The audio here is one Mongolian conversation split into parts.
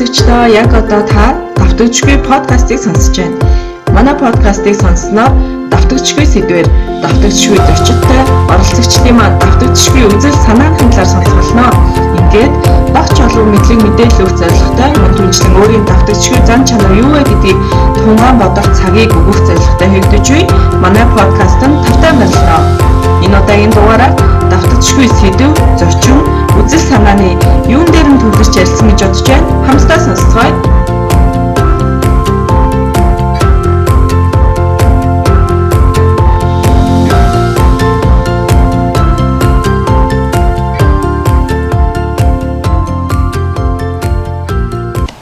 сонсогчдоо яг одоо та давтагдчихгүй подкастыг сонсож байна. Манай подкастыг сонссноор давтагдчихгүй сэдвээр давтагдчихгүй зочдтой оролцогчдын маань давтагдчихгүй үзэл санааны талаар сонсох болно. Ингээд багч олон мэдлэг мэдээлэл өгөх зорилготой мөн түнчлэн өөрийн давтагдчихгүй зан чанар юу вэ гэдгийг тунгаан бодох цагийг өгөх зорилготой хэвдэж буй манай подкаст нь тавтай байна. Энэ удаагийн дугаараар давтагдчихгүй сэдв, зочин, үзэл санааны юун дээр нь төвлөрч ярилцсан гэж бодож байна. Хамтдаа сонсцгоё.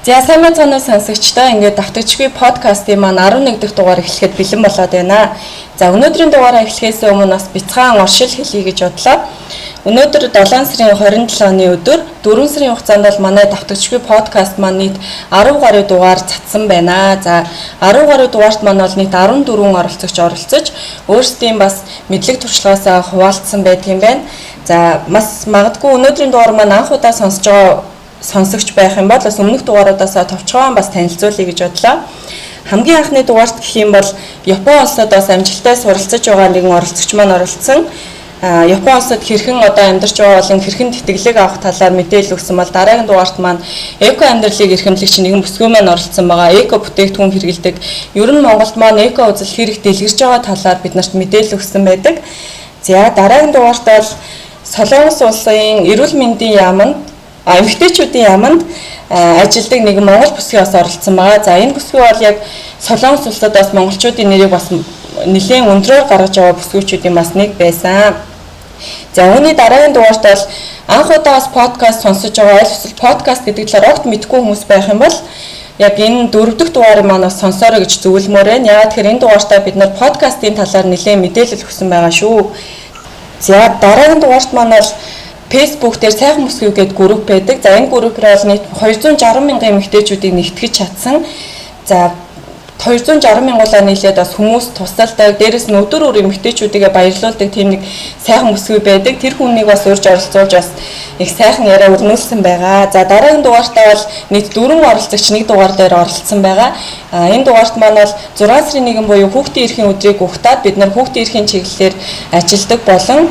За сайн мэцэнэ сонсогчдоо ингээд давтагдчихгүй подкастын маань 11 дахь дугаар эхлэхэд бэлэн болоод байна. За өнөөдрийн дугаараа эхлэхээс өмнө бас бяцхан оршил хэлье гэж бодлоо. Өнөөдөр 7 сарын 27 оны өдөр 4 сарын хугацаанд бол манай давтагдчихгүй подкаст маань нийт 10 гаруй дугаар цацсан байна. За 10 гаруй дугаарт маань бол нийт 14 оролцогч оролцож өөрсдийн бас мэдлэг туршлагаасаа хуваалцсан байдгийн байна. За бас магадгүй өнөөдрийн дугаар маань анх удаа сонсогч байх юм бол бас өмнөх дугааруудаасаа товчхон бас танилцуулъя гэж бодлоо. Хамгийн анхны дугаарт гэх юм бол Япон улсад бас амжилттай суралцж байгаа нэгэн оролцогч маань оролцсон. Япон улсад хэрхэн одоо амьдарч байгаа болон хэрхэн тэтгэлэг авах талаар мэдээлэл өгсөн бол дараагийн дугаарт маань эко амьдралыг эрхэмлэгч нэгэн бүсгүй маань оролцсон байгаа. Эко бүтээгдэхүүн хэрэглэдэг. Ер нь Монголд маань эко үзэл хэрэг дэлгэрж байгаа талаар биднэрт мэдээлэл өгсөн байдаг. За дараагийн дугаарт бол Солонгос улсын эрүүл мэндийн яамд эмэгтэйчүүдийн яамд ажилладаг нэгэн монгол бүсгүй бас оролцсон байгаа. За энэ бүсгүй бол яг Солонгос улсад бас монголчуудын нэрийг бас нэлээд өндрөөр гаргаж байгаа бүсгүйчүүдийн бас нэг байсан. За үүний дараагийн дугаарт бол анх удаа бас подкаст сонсож байгаа аль эсвэл подкаст гэдэг талаар огт мэдэхгүй хүмүүс байх юм бол яг энэ 4 дахь дугаарыг маань бас сонсоорой гэж зөвлөмөр байна. Яагаад тэгэхээр энэ дугаартаа бид нар подкастын талаар нэлээд мэдээлэл өгсөн байгаа шүү. За дараагийн дугаарт маань бол Facebook дээр сайхан бүсгүй гэдэг групп байдаг. За энэ группээр бол нийт 260 мянган эмэгтэйчүүдийг нэгтгэж чадсан. За 260 мянгуулаа нийлээд бас хүмүүс тусалдаг. Дээрээс нь өдөр өөр эмэгтэйчүүдийгээ баярлуулдаг тийм нэг сайхан бүсгүй байдаг. Тэр хүнийг бас урьж оролцуулж бас их сайхан яриа өрнүүлсэн байгаа. За дараагийн дугаартаа бол нийт 4 оролцогч нэг дугаар дээр оролцсон байгаа. Энэ дугаарт маань бол 6 сарын 1 буюу хүүхдийн эрхийн өдрийг ухтаад бид нар хүүхдийн эрхийн чиглэлээр ажилладаг болон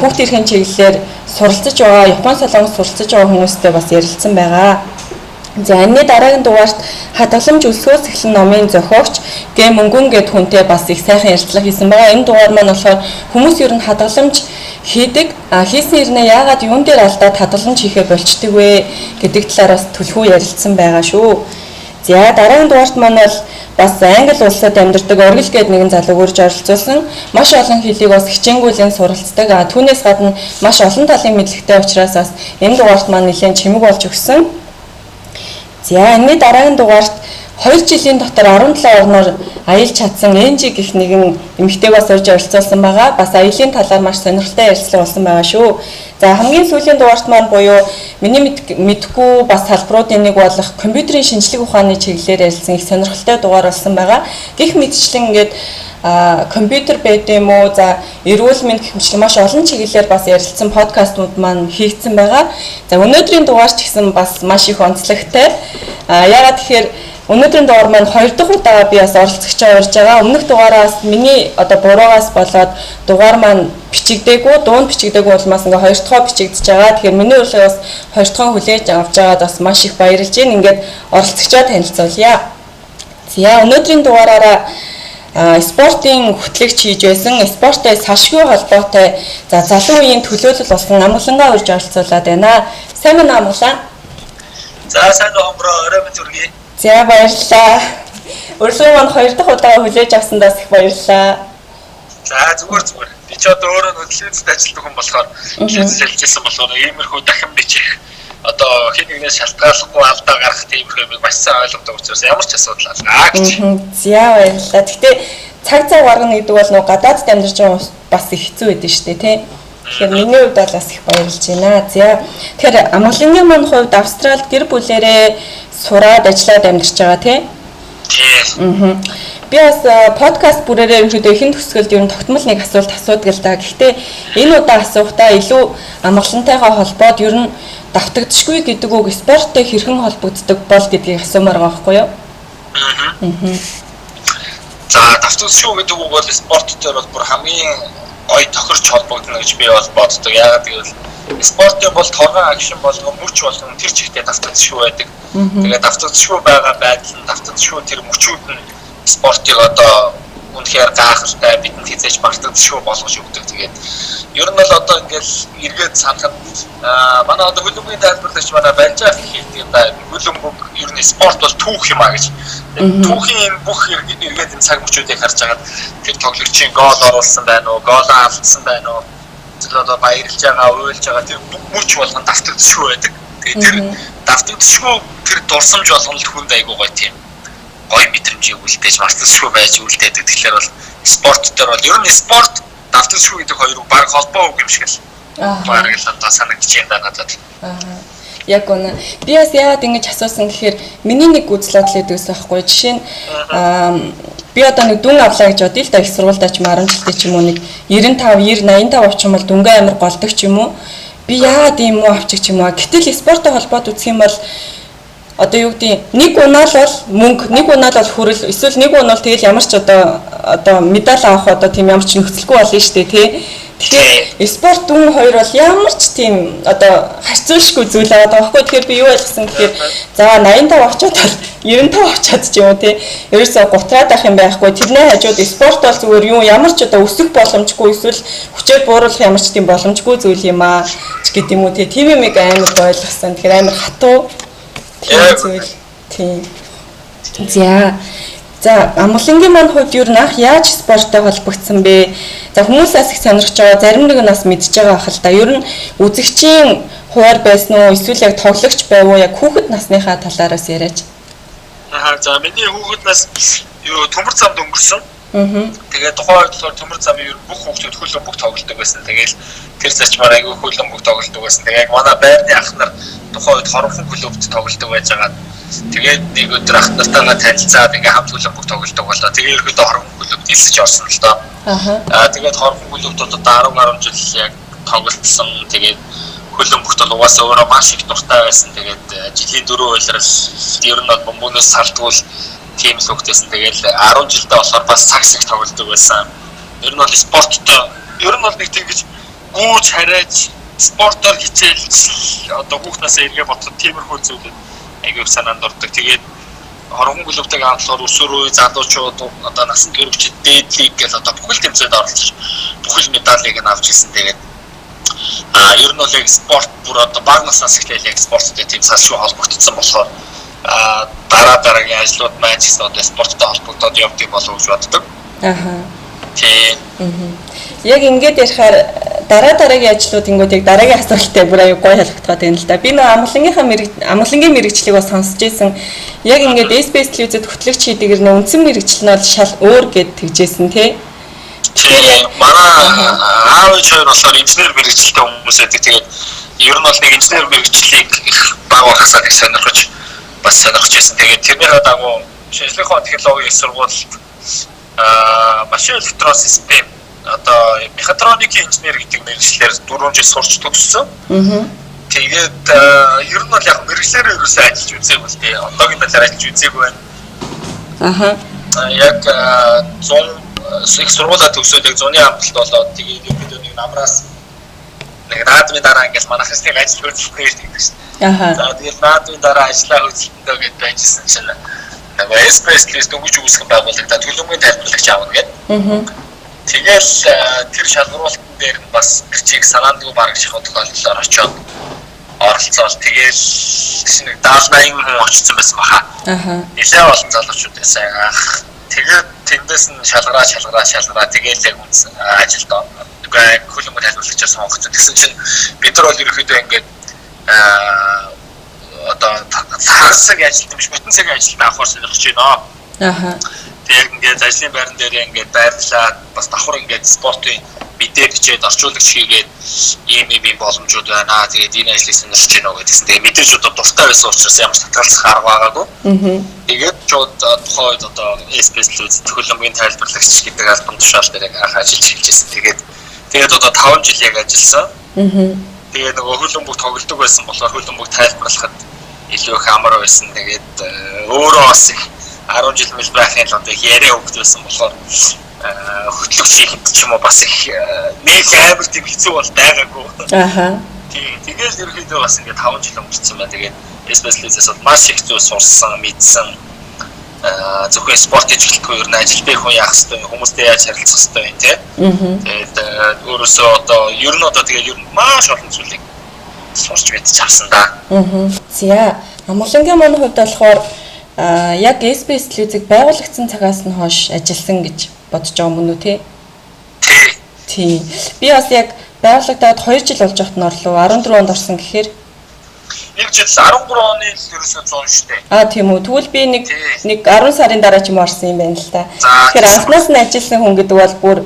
хүүхдийн эрхийн чиглэлээр суралцж байгаа Япон солонгос суралцж байгаа хүмүүстэй бас ярилцсан байгаа. За энэ дараагийн дугаарт хадгаламж өсгөөс эхлэн номын зохиогч Гэ Мөнгөн гэд хүнтэй бас их сайхан ярилцлага хийсэн байгаа. Энэ дугаар маань болохоор хүмүүс ер нь хадгаламж хийдэг. Хийсэн ирнэ яагаад юун дээр алдаад хадгаламж хийхээ болчдөг вэ гэдэг талаар бас түлхүү ярилцсан байгаа шүү. За дараагийн дугаарт маань бол бас Англи улсад амьдардаг Оргил гээд нэгэн залуу урьж оролцуулсан. Маш олон хэлийг бас хичээнгүйлэн суралцдаг. Түүнээс гадна маш олон талын мэдлэгтэй учраас бас энэ дугаарт маань нэлээд чимэг болж өгсөн. За энэний дараагийн дугаарт 2 жилийн дотор 17 орноор аялж чадсан Энжи гэх нэгэн эмэгтэйгээс урьж оролцуулсан байгаа. Бас аялын талаар маш сонирхолтой ярилцлага болсон байгаа шүү. За хамгийн сүүлийн дугаарт маань буюу миний мэдгүй бас салбаруудын нэг болох компьютерийн шинжлэх ухааны чиглэлээр ярилцсан их сонирхолтой дугаар болсон байгаа. Гэх мэтчлэн ингээд компьютер байд юм уу, за эрүүл мэнд гэх мэт маш олон чиглэлээр бас ярилцсан подкастууд маань хийгдсэн байгаа. За өнөөдрийн дугаар ч гэсэн бас маш их онцлогтой. Яагаад тэгэхээр өнөөдрийн дугаар маань 2 дахь удаа би бас оролцогчоо урьж байгаа. Өмнөх дугаараас миний одоо буруугаас болоод дугаар маань бичигдээгүй, дунд бичигдээгүй улмаас ингээ 2 дахь бичигдэж байгаа. Тэгэхээр миний урилгыг бас 2 дахь хүлээж авч байгаад бас маш их баярлж байна. Ингээд оролцогчоо танилцуулъя. За өнөөдрийн дугаараараа спортын хөтлөгч хийж байсан, спорттой салшгүй холбоотой за залуу үеийн төлөөлөл болсон амгалангаа урьж оролцуулаад байна. Сайн байна амгалан. За сайн хонгороо орой мэнд хүргэе. За баярлалаа. Урилгыг маань 2 дахь удаа хүлээж авсандаас их баярлалаа. За зүгээр. Би ч одоо өөрөө хөдөлгөөнд ажилладаг хүн болохоор хэлж хэлжсэн болохоор иймэрхүү дахин бичих одоо хэд нэгнээс шалтгааллахгүй алдаа гарах тиймэрхүү маш сайн ойлгомжтой учраас ямар ч асуудал алгаа гэж. За баярлалаа. Гэхдээ цаг гаргана гэдэг бол нөгөө гадаадд амьдарч байгаа бас их хэцүү байдэн шүү дээ, тий. Тэгэхээр миний хувьд бол бас их баярлж байна. За тэгэхээр амгалангийн маань хувьд Австралид гэр бүлээрээ сураад ажиллаад амьдарч байгаа, тий. Тийм. Би бас подкаст бүрээрээ ерөнхийдөө ихэнх төсгөлд ер нь тогтмол нэг асуулт асуудаг л да. Гэхдээ энэ удаа асуухтаа илүү амгалантайгаа холбоод ер нь давтагдчихгүй гэдэг үг спорттой хэрхэн холбогддог бол гэдгийг асуумаар байгаа байхгүй юу? За давтагдчихгүй гэдэг үг бол спорттой бол бүр хамгийн гоё тохирч холбогдно гэж би бол боддог. Яагаад гэвэл спортын бол торгон акшн болгон мөч болгон тэр чигтээ давтагдчихгүй байдаг. Тэгээд давтагдчихгүй байгаа байдал нь давтагдчихгүй тэр мөчүүд нь спортыг одоо үнэхээр гайхалтай бидэнд хязгаарч мартагдчихгүй болгож өгдөг. Тэгээд ер нь бол одоо ингээл эргээд санахад манай одоо хөлбөмбөгийн тайлбарлагч манай Балжаа хэлдэг хөлбөмбөг ер нь спорт бол түүх юм а гэж. Түүхийн бүх эргээд энэ цаг мөчүүдийг харж хагаад тэр тоглогчийн гол оруулсан байна уу, гол алдсан байна уу, одоо баярлж байгаа, уйлж байгаа тэр мөч болгон давтагдчихгүй байдаг. Тэгээд тэр давтагдчихгүй тэр дурсамж болгоно л хүнд айгуу гоё тийм гоё мэдрэмжийг үлдээж мартахгүй байж үлдээдэг. Тэгэхээр бол спорт дээр бол ер нь спорт давтагдчихгүй гэдэг хоёр баг холбоо үг юм шиг л. Баг л одоо санагдаж байна надад. Яг үнэ. Би бас яагаад ингэж асуусан гэхээр миний нэг үзэл бодол өгсөн байхгүй. Жишээ нь би одоо нэг дүн авлаа гэж бодъё л да их сургуультаач марамжилттай ч юм уу нэг 95, 90, 85 авчих юм бол дүнгээ амар голдог ч юм уу. Би яагаад ийм уу авчих ч юм уу. Гэтэл спорттой холбоод үзэх юм бол одоо юу гэдэг нэг унаал бол мөнгө, нэг унаал бол хүрэл, эсвэл нэг унаал тэгэл ямар ч одоо медаль авах одоо тийм ямар ч нөхцөлгүй болно шүү дээ тий. Тэгэхээр спорт дүн хоёр бол ямар ч тийм одоо харьцуулшгүй зүйл байгаа байхгүй. Тэгэхээр би юу ойлгосон гэхээр за 85 очоод 95 очоод ч юм уу тий. Ерөөсөө гутраад авах юм байхгүй. Тэрний хажууд спорт бол зүгээр юу ямар ч одоо өсөх боломжгүй эсвэл хүчээр бууруулах ямар ч тийм боломжгүй зүйл юм аа гэдэг юм уу тий. Тийм юм амар ойлгосон. Тэгэхээр амар хатуу зүйл тийм. За амгалангийн маань хувьд юу нах яаж спорттой холбогдсон бэ? За хүмүүсээс их сонирхож байгаа, зарим нэг нь бас мэдж байгаа хэл та. Ер нь үзэгчийн хуваар байсан уу? Эсвэл яг тоглогч байв уу? Яг хүүхэд насныхаа талаараас яриач. За миний хүүхэд нас юу төмөр замд өнгөрсөн. Тэгээд тухайн үед болохоор төмөр замын ер бүх хүүхдүүд хөлбөмбөг тоглолдог байсан. Тэгээд тэр зочмоор айгүй хөлбөмбөг тоглолдог байсан. Тэгээд манай байрны ах нар тухайн үед хоромхон клубт тоглолдог байж байгаа. Тэгээд нэг өдөр ах нартайгаа танилцаад ингээ хамт хөлбөмбөг тоглолдог болоо. Тэгээд ерөөдөө хоромхон клубт нэлсэж орсон л доо. Тэгээд хоромхон клубт одоо 10 жил яг тоглолтсон. Тэгээд хөлбөмбөгт бол угаасаа өөрөө маш их дуртай байсан. Тэгээд жилийн 4 үйлрэл ер нь бол бомбоноос салтгуул тийм л хөгтөөсөн. Тэгээд 10 жилдээ болохоор бас цаг шиг тоглолдог байсан. Ер нь бол спорттой ер нь бол нэг тийм гэж гүйж хараач спортоор хичээлж одоо хүүхнээс эргээ бодоход тиймэрхүү зүйлүүд айгүй санаанд ордог. Тэгээд хоромхон клубтайг хамтлахаар өсвөр үе залуучууд одоо насанд хүрэгчид дээдлийг гэл одоо бүхэл тэмцээнд оролцож бүхэл медалийг нь авч ирсэн. Тэгээд ер нь бол яг спорт бүр одоо бага наснаас эхлээл яг спорттой тийм салшгүй холбогдсон болохоор дараагийн ажлууд маань ч гэсэн одоо спорттой холбогдоод явдаг болов гэж боддог. Тийм. Яг ингээд ярихаар дараагийн ажлууд ингүүд яг дараагийн асуулттай бүр аюу гоё халагдаад байна л да. Би нэг амгалангийн мэрэгчлийг бас сонсч байсан. Яг ингээд SBS телевизэд хөтлөгч хийдгээр нэ үндсэн мэрэгчл нь бол шал өөр гэд тэгжсэн тий. Тэгэхээр манай аав ээж хоёр болохоор инженер мэрэгчлээ хүмүүс байдаг. Тэгээд ер нь бол нэг инженер мэрэгчлийг баг багасаа их сонирхож бас сонирхож байсан. Тэгээд тэрнийхээ дагуу шинжлэх ухааны технологийн сургуульд машин электрон систем одоо мехатроникийн инженер гэдэг мэргэжлэр 4 жил сурч төгссөн. Тэгээд ер нь бол яг мэргэжлэрээ ерөөсөө ажиллаж үзээгүй л дээ. Одоогийн талаар ажиллаж үзээгүй байна. Яг 100 их сургуулаа төгсөөд яг 100-ны амталт болоод тэгээд ерөнхийдөө нэг намраас нэг наадмын дараа ингээс манай хэсгийн ажил хөдөлгөөнөөр тэгдэг шин. За тэгээд наадмын дараа ажиллаа хөдөлгөндөө гэж байжсэн чинь нэг SPS лист өгч үүсгэн байгуулагдаад төлөвлөгөөний тайлбарлагч аавна гэдэг. Тэгэл тэр шалгуултан дээр нь бас гэрчийг санаандгүй барагших тохиолдолд очоод оролцоод тэгэл нэг 70-80 хүн очсон байсан баха. Нэлээд олон залуучууд байсан. Тэгээд тэндээс нь шалгараа тэгэл яг ажилд хөлбөмбөг тайлбарлагчаар сонгогдсон. Тэгсэн чинь бид нар бол ерөөхдөө ингээд одоо цагаан ажилт биш бүтэн цагийн ажилд авахар сонирхож байна. Тэгээд ингээд ажлын байран дээр ингээд байрлаад бас давхар ингээд спортын мэдээ бичээд орчуулагч хийгээд ийм боломжууд байна. Тэгээд энэ ажлыг сонирхож байна уу гэдгсэн. Тэгээд мэдээж одоо дуртай байсан учраас ямар татгалзах арга байгаагүй. Тэгээд шууд тухайн үед одоо SPS хөлбөмбөгийн тайлбарлагч гэдэг албан тушаал дээр анх ажиллаж эхэлжсэн. Тэгээд одоо 5 жил яг ажилласан. Тэгээ нөгөө хөлбөмбөг тоглодог байсан болохоор хөлбөмбөг тайлбарлахад илүү их амар байсан. Тэгээд өөрөө бас их 10 жил мэл байхын л одоо яриа өгч байсан болохоор хөтлөх хийхэд ч юм уу бас их нэг амар тийм хэцүү бол байгаагүй. Аха. Тэгээд ерөөхдөө бас ингээд 5 жил өнгөрцөн байна. Тэгээд специалистээс бол маш их зүйл сурсан, мэдсэн. Зөвхөн спорт хийж гэлтгүй ер нь ажилтны хүн яах ёстой, хүмүүстэй яаж харилцах ёстой юм тий. Тэгээд өөрөөсөө одоо ер нь тэгээд ер нь маш олон зүйлийг сурч мэдчих авсан да. За, Амгалангийн маань хувьд болохоор яг SBS телевизийг байгуулагдсан цагаас нь хойш ажилласан гэж бодож байгаа юм уу тий? Тий. Би бас яг байгуулагдаад 2 жил болж байхад нь орлоо 14 онд орсон гэхээр нэг жил 13 оны ерөөсөө 100 штэ. Тийм үү. Тэгвэл би нэг 10 сарын дараа ч юм орсон юм байна л та. Тэгэхээр анхнаас нь ажилласан хүн гэдэг бол бүр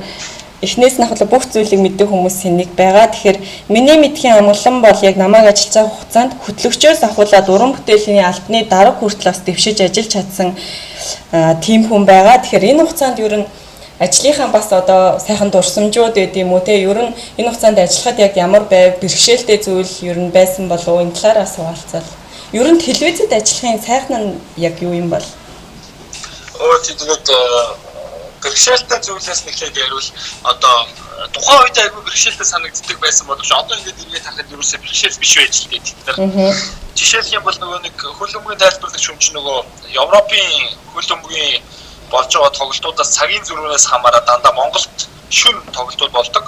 эхнээс нь ахвал бүх зүйлийг мэддэг хүмүүсийн нэг байгаа. Тэгэхээр миний мэдхийн амгалан бол яг намайг ажиллаж байгаа хугацаанд хөтлөгчөөс ахуулаад уран бүтээлийн албаны дарга хүртэл бас дэвшиж ажиллаж чадсан тийм хүн байгаа. Тэгэхээр энэ хугацаанд ер нь ажлынхаа бас одоо сайхан дурсамжууд гэдэг юм уу те ер нь энэ хугацаанд ажиллахад яг ямар байв бэрхшээлтэй зүйл ер нь байсан болов уу энэ талаараа суулцал. Ер нь телевизэд ажиллахын сайхан нь яг юу юм бол? Тэгээд бэрхшээлтэй зүйлээс нэхлээд ярил одоо тухайн үед айгүй бэрхшээлтэй санагддаг байсан боловч одоо ингээд эргээд харахад ерөөсөө бэрхшээл биш байж л гэдэг. Жишээлх юм бол нөгөө нэг хөлбөмбөгийн тайлбарлагч хүн чинь нөгөө Европын хөлбөмбөгийн болж байгаа тоглолтуудаас цагийн зөрүүнээс хамаараа дандаа Монголд шөнө тоглолтууд болдог.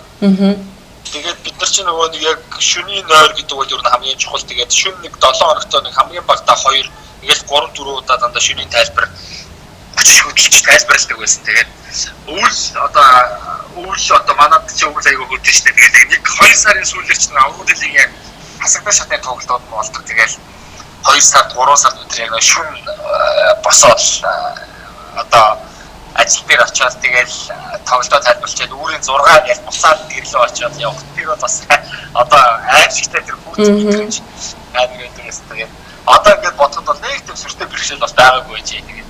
Тэгээд бид нар чинь нөгөө нэг яг шөнийн нойр гэдэг бол ер нь хамгийн чухал. Тэгээд шөнө нэг 7 хоногтой нэг хамгийн багадаа 2 ингээл 3 4 удаа дандаа шөнийн тайлбар очиж хөдөлж тайлбарладаг байсан. Тэгээд өвөл одоо манад ч өвөл аягүй хөдөлж штэ. Тэгээд нэг 2 сарын сүүлээр чинь авралын яг хасагдсан шатны тоглолтууд болдог. Тэгээд 2 сар 3 сар өдөр яг шөнө босоод одоо ажил дээр очиад тэгэл тоглолтоо тайлбарлаад үүрийн 6 гэж бусаад гэрлөө очиод явах. Тэр бол бас одоо аимшигтай тэр бүгд гэж амар өдрөөс тэгээд одоо ингээд бодоход бол нэг тийм сүртэй бэрхшээл бас байгаагүй байж тэгээд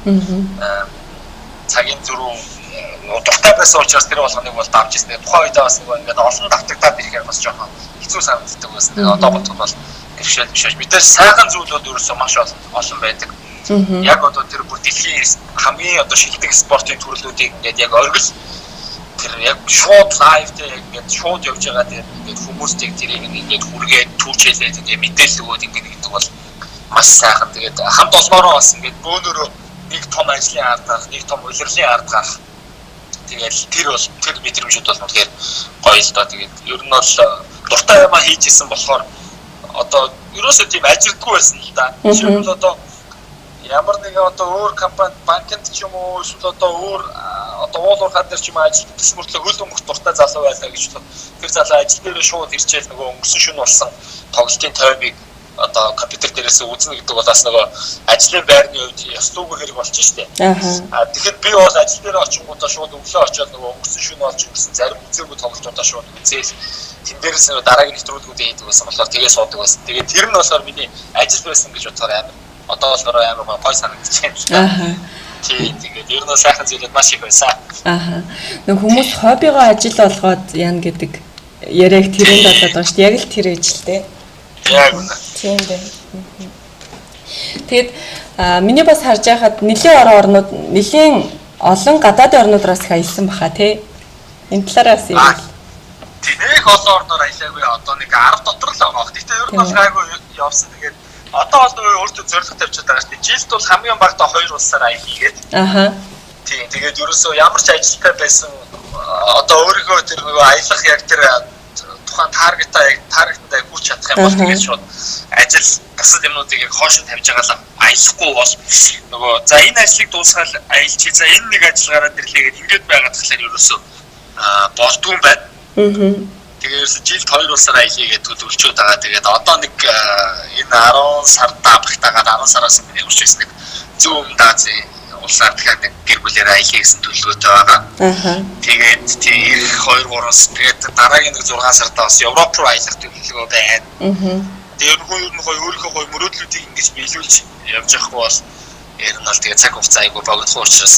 цагийн зөрүү дуртай байсан учраас тэр болгоныг бол давж ирсэн. Тухайн үед бас ингээд олон давтагдаад ирэхээр бас жоохон хэцүү санагддаг байсан. Тэгээд одоо бодоход бол бэрхшээл биш байж мэдээж сайхан зүйлүүд ерөөсөө маш олон байдаг. Яг одоо тэр бүр дэлхийн хамгийн одоо шилдэг спортын төрлүүдийг ингээд яг оргил тэр яг шууд лайвтэй ингээд шууд явж байгаа тэр ингээд хүмүүсийг тэрийг ингээд хүргээд түүчээлээд ингээд мэдээлэл өгөөд ингээд гэдэг бол маш сайхан. Тэгээд хамт олноороо бас ингээд бөөнөрөө нэг том ажлын ард гарах, нэг том улирлын ард гарах. Тэгээд тэр мэдрэмжүүд бол үнэхээр гоё л доо. Тэгээд ер нь бол дуртай юмаа хийж исэн болохоор одоо ерөөсөө тийм ажилтгүй байсан л да. Жишээлбэл одоо ямар нэгэн одоо өөр компани банкнд ч юм уу эсвэл одоо өөр одоо уулуурхаад дээр ч юм ажилладаг гэсэн мөртлөө хөлбөмбөгт дуртай залуу байлаа гэж бодлоо. Тэр залуу ажил дээр шууд ирчээл нөгөө өнгөрсөн шөнө болсон тоглолтын таймыг одоо компьютер дээрээс үзнэ гэдэг бол бас нөгөө ажлын байрны үед ёслоогүй хэрэг болчих штеп. Тэгэхээр би бол ажил дээр очингуудаа шууд өглөө очиод нөгөө өнгөрсөн шөнө болж өнгөрсөн зарим үзээгүй тоглолтуудаа шууд үзээл тэн дээрээс нөгөө дараагийн нэвтрүүлгүүдээ хийдэг байсан болохоор тэгээ суудаг байсан. Тэгээд тэр нь болохоор миний ажил байсан гэж бодохоор амар одоо болохоор амар гой санагдаж байна. Тэгээд ер нь сайхан зүйлүүд маш их байсан. Нэг хүмүүс хоббигоо ажил болгоод яана гэдэг яриаг тэрэнд болоод байгаа шүү дээ. Яг л тэр ажилтэй. Яг үнэ. Тийм дээ. Тэгээд миний бас харж байхад нэлийн орнууд нэлийн олон гадаадын орнуудаас их аялсан баха тий. Энэ талаараас юм. Тэнийх олон орноор аялаагүй одоо нэг 10 дотор л байгаа. Гэхдээ ер нь бол гайгүй явсан. Тэгээд одоо бол өөртөө зорилго тавьчихад байгаа шүү дээ. Жилд бол хамгийн багадаа 2 улсаар аялах гээд. Тийм. Тэгээд ерөөсөө ямар ч ажилтай байсан одоо өөрийнхөө тэр нөгөө аялах яг тэр тухайн таргетаа хүрч чадах юм бол тэгээд шууд ажил бусад юмнуудыг яг хоошин тавьж байгаа л аялахгүй бол нөгөө за энэ ажлыг дуусгаад аялж чи за энэ нэг ажиллагаараа дэрлэгээд ингээд байгаа тэгэхээр ерөөсөө болдгүй юм байна. Тэгээд ерөөсөө жилд 2 улсаар аялъя гэж төлөвлөж байгаа. Тэгээд одоо нэг энэ 10 сартаа багтаагаад 10 сараас өмнө явж ирсэн нэг зүүн Азийн улсаар дахиад нэг гэр бүлээр аялъя гэсэн төлөвлөгөөтэй байгаа. Тэгээд тийм 2-3-аас тэгээд дараагийн нэг 6 сартаа бас Европ руу аялах төлөвлөгөө байна. Тэгээд өөрийнхөө гоё мөрөөдлүүдийг ингэж биелүүлж явж явахгүй бол ер нь бол тэгээд цаг хугацаа айгүй богино учраас